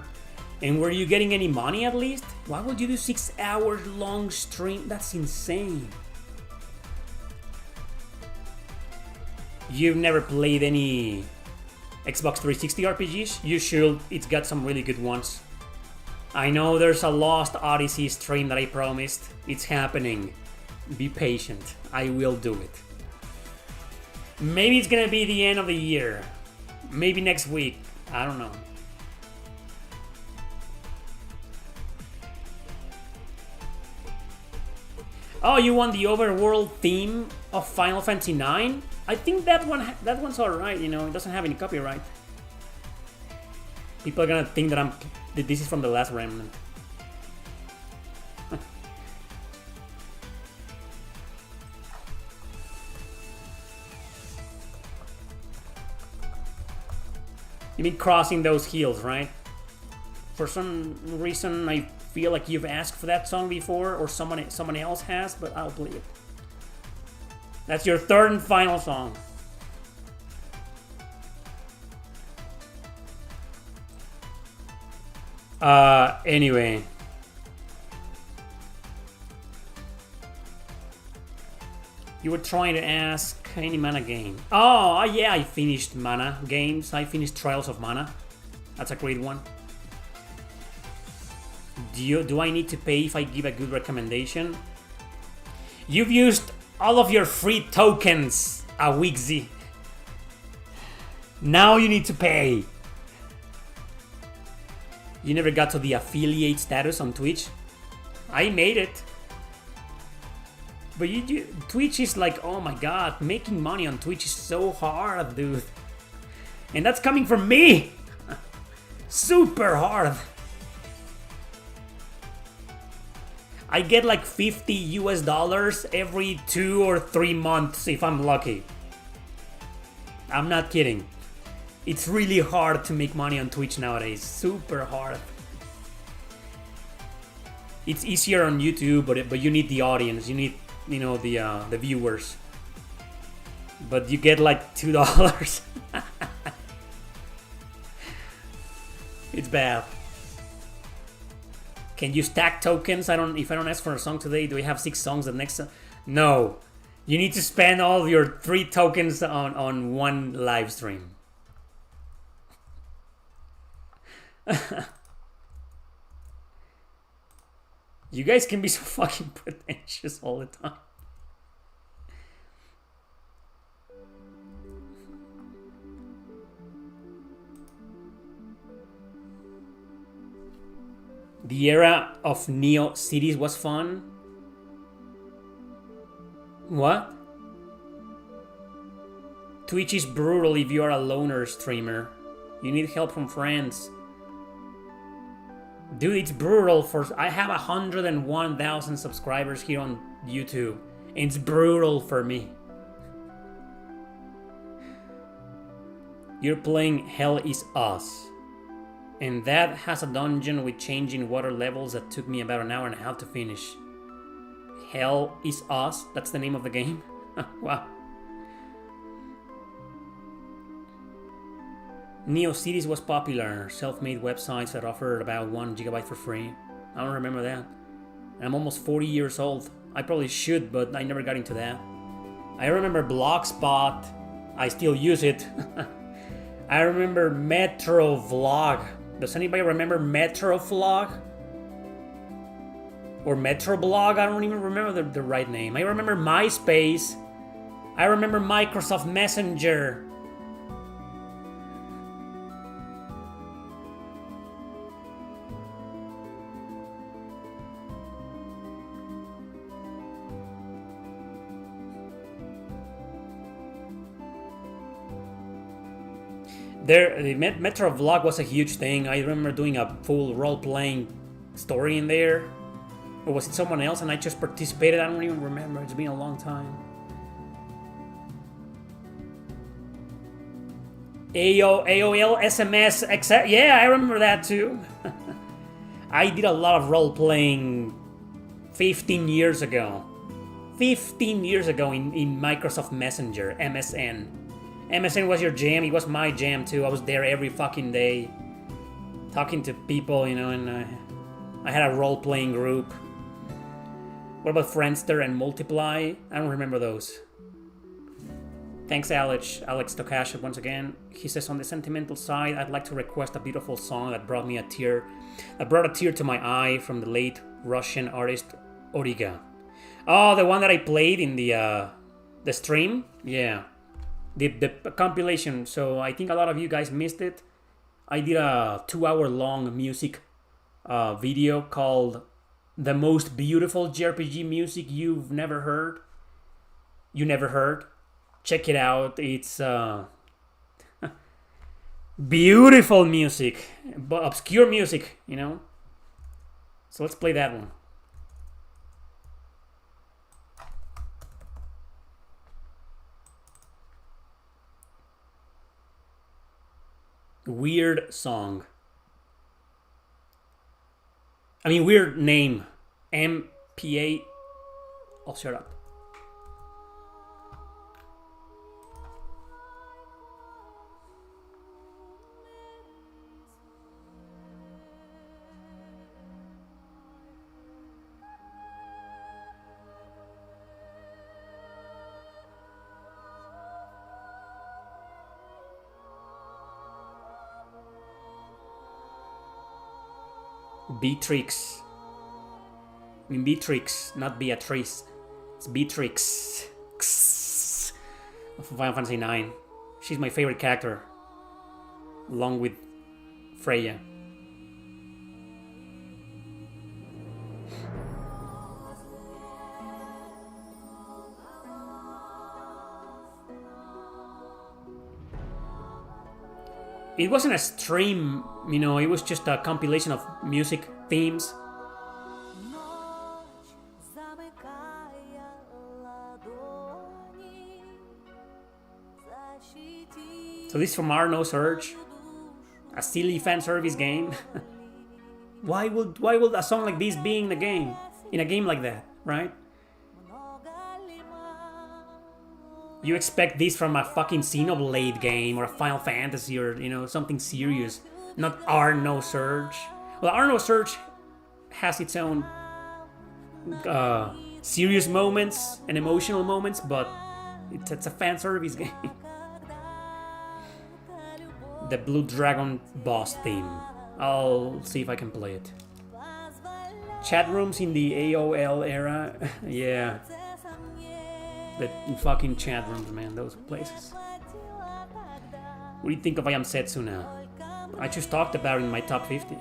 and were you getting any money at least? Why would you do 6 hours long stream? That's insane. You've never played any Xbox 360 RPGs? You should, it's got some really good ones. I know there's a Lost Odyssey stream that I promised. It's happening. Be patient. I will do it. Maybe it's gonna be the end of the year. Maybe next week. I don't know. Oh, you want the overworld theme of Final Fantasy IX? I think that one's alright, you know, it doesn't have any copyright. People are gonna think that this is from The Last Remnant. You mean crossing those hills, right? For some reason, I feel like you've asked for that song before, or someone else has, but I'll play it. That's your third and final song. Anyway. You were trying to ask any Mana game. Oh, yeah, I finished Mana games. I finished Trials of Mana. That's a great one. Do I need to pay if I give a good recommendation? You've used all of your free tokens, Awixi. Now you need to pay. You never got to the affiliate status on Twitch? I made it. But Twitch is like, oh my god, making money on Twitch is so hard, dude. And that's coming from me! Super hard. I get like $50 every 2 or 3 months if I'm lucky. I'm not kidding. It's really hard to make money on Twitch nowadays. Super hard. It's easier on YouTube, but you need the audience. You need, you know, the viewers. But you get like $2. It's bad. Can you stack tokens? If I don't ask for a song today, do we have 6 songs the next? No. You need to spend all your 3 tokens on one live stream. You guys can be so fucking pretentious all the time. The era of Neo Cities was fun. What? Twitch is brutal if you are a loner streamer. You need help from friends. Dude, it's brutal I have 101,000 subscribers here on YouTube. And it's brutal for me. You're playing Hell Is Us. And that has a dungeon with changing water levels that took me about an hour and a half to finish. Hell Is Us? That's the name of the game? Wow. NeoCities was popular. Self-made websites that offered about 1 gigabyte for free. I don't remember that. I'm almost 40 years old. I probably should, but I never got into that. I remember Blogspot. I still use it. I remember Metrovlog. Does anybody remember Metrovlog? Or Metroblog? I don't even remember the right name. I remember MySpace. I remember Microsoft Messenger. The Metrovlog was a huge thing. I remember doing a full role-playing story in there. Or was it someone else and I just participated? I don't even remember. It's been a long time. AOL, SMS, etc. Yeah, I remember that too. I did a lot of role-playing 15 years ago. 15 years ago in Microsoft Messenger, MSN. MSN was your jam. It was my jam too. I was there every fucking day, talking to people, you know, and I had a role-playing group. What about Friendster and Multiply? I don't remember those. Thanks, Alex Tokashev once again. He says, on the sentimental side, I'd like to request a beautiful song that brought a tear to my eye from the late Russian artist Origa. Oh, the one that I played in the stream? Yeah. The compilation, so I think a lot of you guys missed it. I did a 2-hour-long music video called The Most Beautiful JRPG Music You've Never Heard. You never heard. Check it out. It's beautiful music, but obscure music, you know. So let's play that one. Weird song. I mean, weird name. MPA. Oh, shut up. Beatrix. I mean Beatrix, not Beatrice. It's Beatrix. Of Final Fantasy IX. She's my favorite character. Along with Freya. It wasn't a stream, you know, it was just a compilation of music themes. So this is from Arno Surge, a silly fan service game. Why would a song like this be in the game? In a game like that, right? You expect this from a fucking Xenoblade game or a Final Fantasy or, you know, something serious. Not Arno Surge. Well, Arno Surge has its own serious moments and emotional moments, but it's a fan service game. The Blue Dragon boss theme. I'll see if I can play it. Chat rooms in the AOL era. Yeah. The fucking chat rooms, man, those places. What do you think of I Am Setsu now? I just talked about it in my top 50.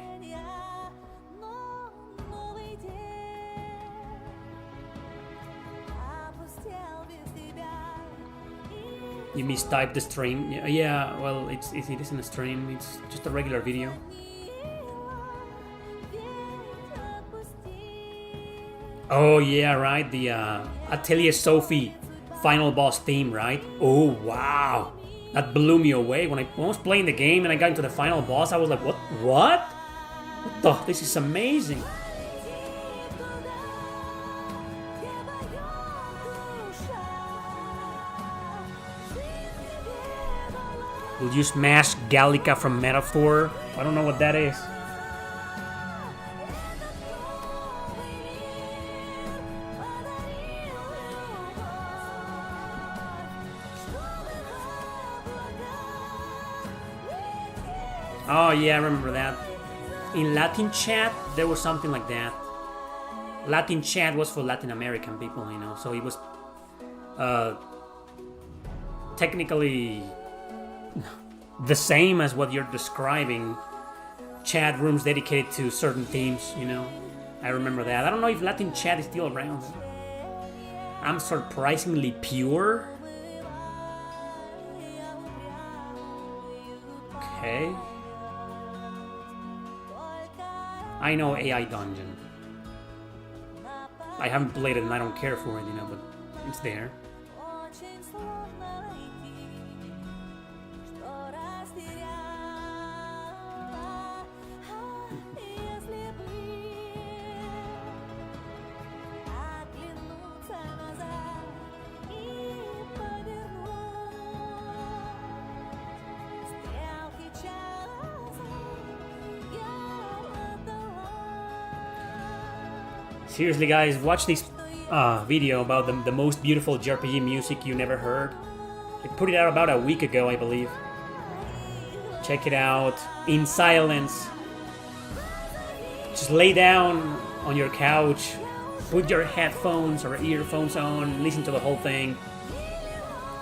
You mistyped the stream? Yeah, well, it isn't a stream, it's just a regular video. Oh yeah, right, the Atelier Sophie final boss theme, right? Oh wow, that blew me away. When I was playing the game and I got into the final boss, I was like, what the, this is amazing. Will you smash Gallica from Metaphor? I don't know what that is. Oh yeah, I remember that. In Latin chat, there was something like that. Latin chat was for Latin American people, you know, so it was technically the same as what you're describing. Chat rooms dedicated to certain themes, you know. I remember that. I don't know if Latin chat is still around. I'm surprisingly pure. Okay. I know AI Dungeon. I haven't played it and I don't care for it, you know, but it's there. Seriously, guys, watch this video about the most beautiful JRPG music you never heard. I put it out about a week ago, I believe. Check it out in silence. Just lay down on your couch, put your headphones or earphones on, listen to the whole thing.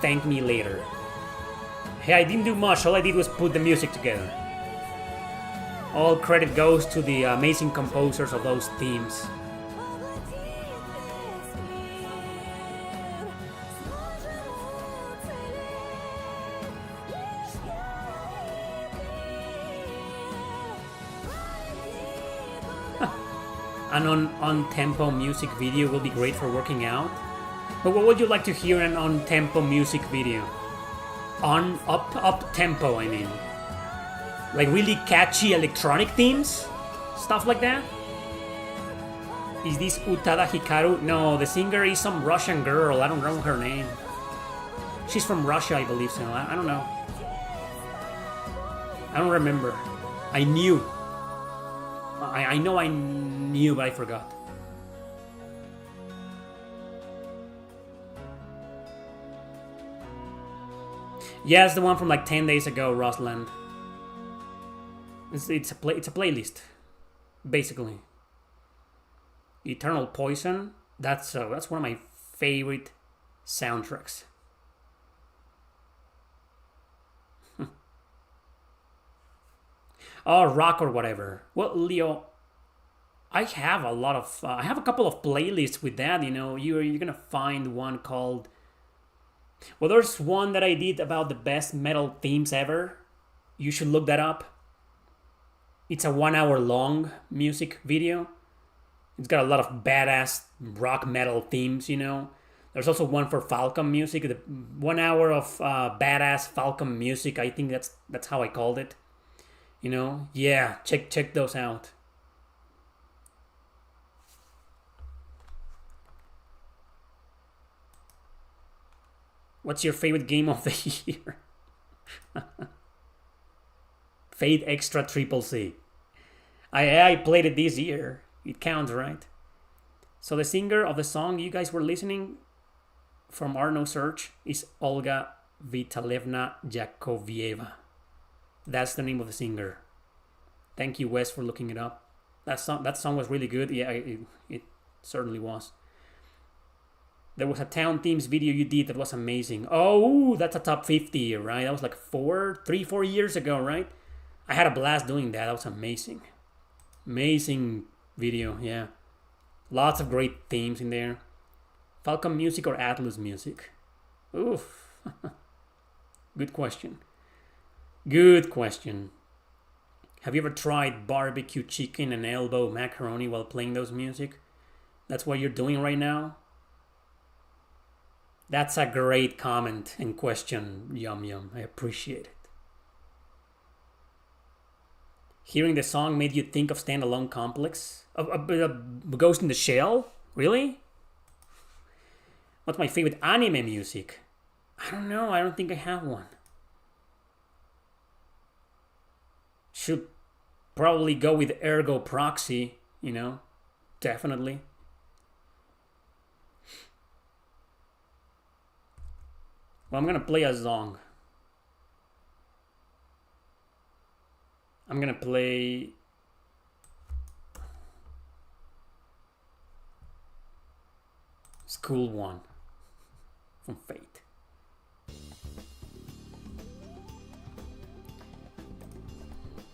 Thank me later. Hey, I didn't do much, all I did was put the music together. All credit goes to the amazing composers of those themes. An on-tempo music video will be great for working out. But what would you like to hear in an on-tempo music video? Up-tempo, I mean. Like really catchy electronic themes? Stuff like that? Is this Utada Hikaru? No, the singer is some Russian girl. I don't know her name. She's from Russia, I believe so. I don't know. I don't remember. I knew. I know I knew, but I forgot. Yeah, it's the one from like 10 days ago, Rosland. It's a playlist, basically. Eternal Poison. That's one of my favorite soundtracks. Oh, rock or whatever. Well, Leo, I have a lot of. I have a couple of playlists with that. You know, you're gonna find one called. Well, there's one that I did about the best metal themes ever. You should look that up. It's a 1 hour long music video. It's got a lot of badass rock metal themes. You know, there's also one for Falcon music. The 1 hour of badass Falcon music. I think that's how I called it. You know, yeah, check those out. What's your favorite game of the year? Fate Extra Triple C. I played it this year. It counts, right? So the singer of the song you guys were listening from Arno Search is Olga Vitalevna Yakovieva. That's the name of the singer. Thank you, Wes, for looking it up. That song was really good. Yeah, it certainly was. There was a Town Themes video you did that was amazing. Oh, that's a top 50, right? That was like 4 years ago, right? I had a blast doing that. That was amazing. Amazing video, yeah. Lots of great themes in there. Falcon music or Atlus music? Oof. Good question. Good question. Have you ever tried barbecue chicken and elbow macaroni while playing those music? That's what you're doing right now? That's a great comment and question, Yum Yum. I appreciate it. Hearing the song made you think of Standalone Complex? Ghost in the Shell? Really? What's my favorite anime music? I don't know. I don't think I have one. should probably go with Ergo Proxy, definitely. Well, I'm gonna play a song. I'm gonna play School One from Fate.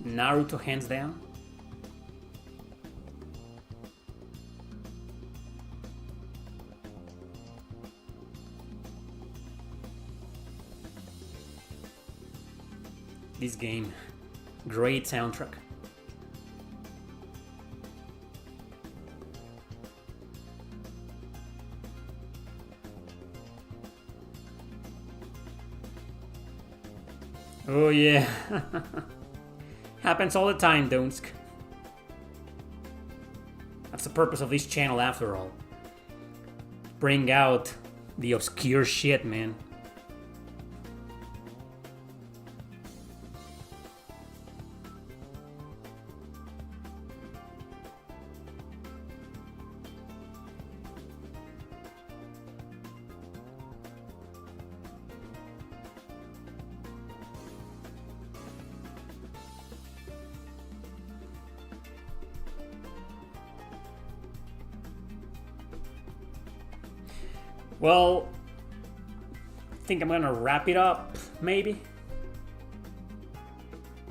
Naruto hands down. This game, great soundtrack. Oh yeah. Happens all the time, Donsk. That's the purpose of this channel after all. Bring out the obscure shit, man. Well, I think I'm gonna wrap it up, maybe.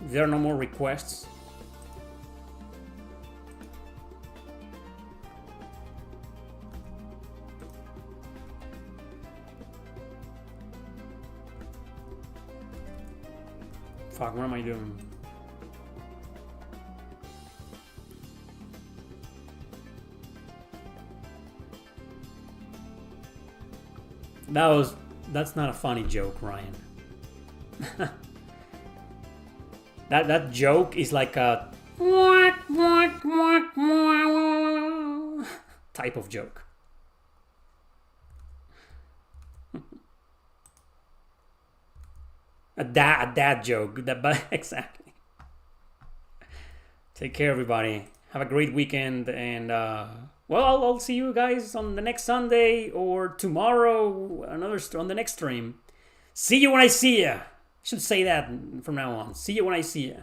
If there are no more requests. Fuck, what am I doing? That's not a funny joke, Ryan. that joke is like a type of joke. a dad joke. But exactly. Take care, everybody. Have a great weekend, and well, I'll see you guys on the next Sunday or tomorrow, on the next stream. See you when I see ya. I should say that from now on. See you when I see ya.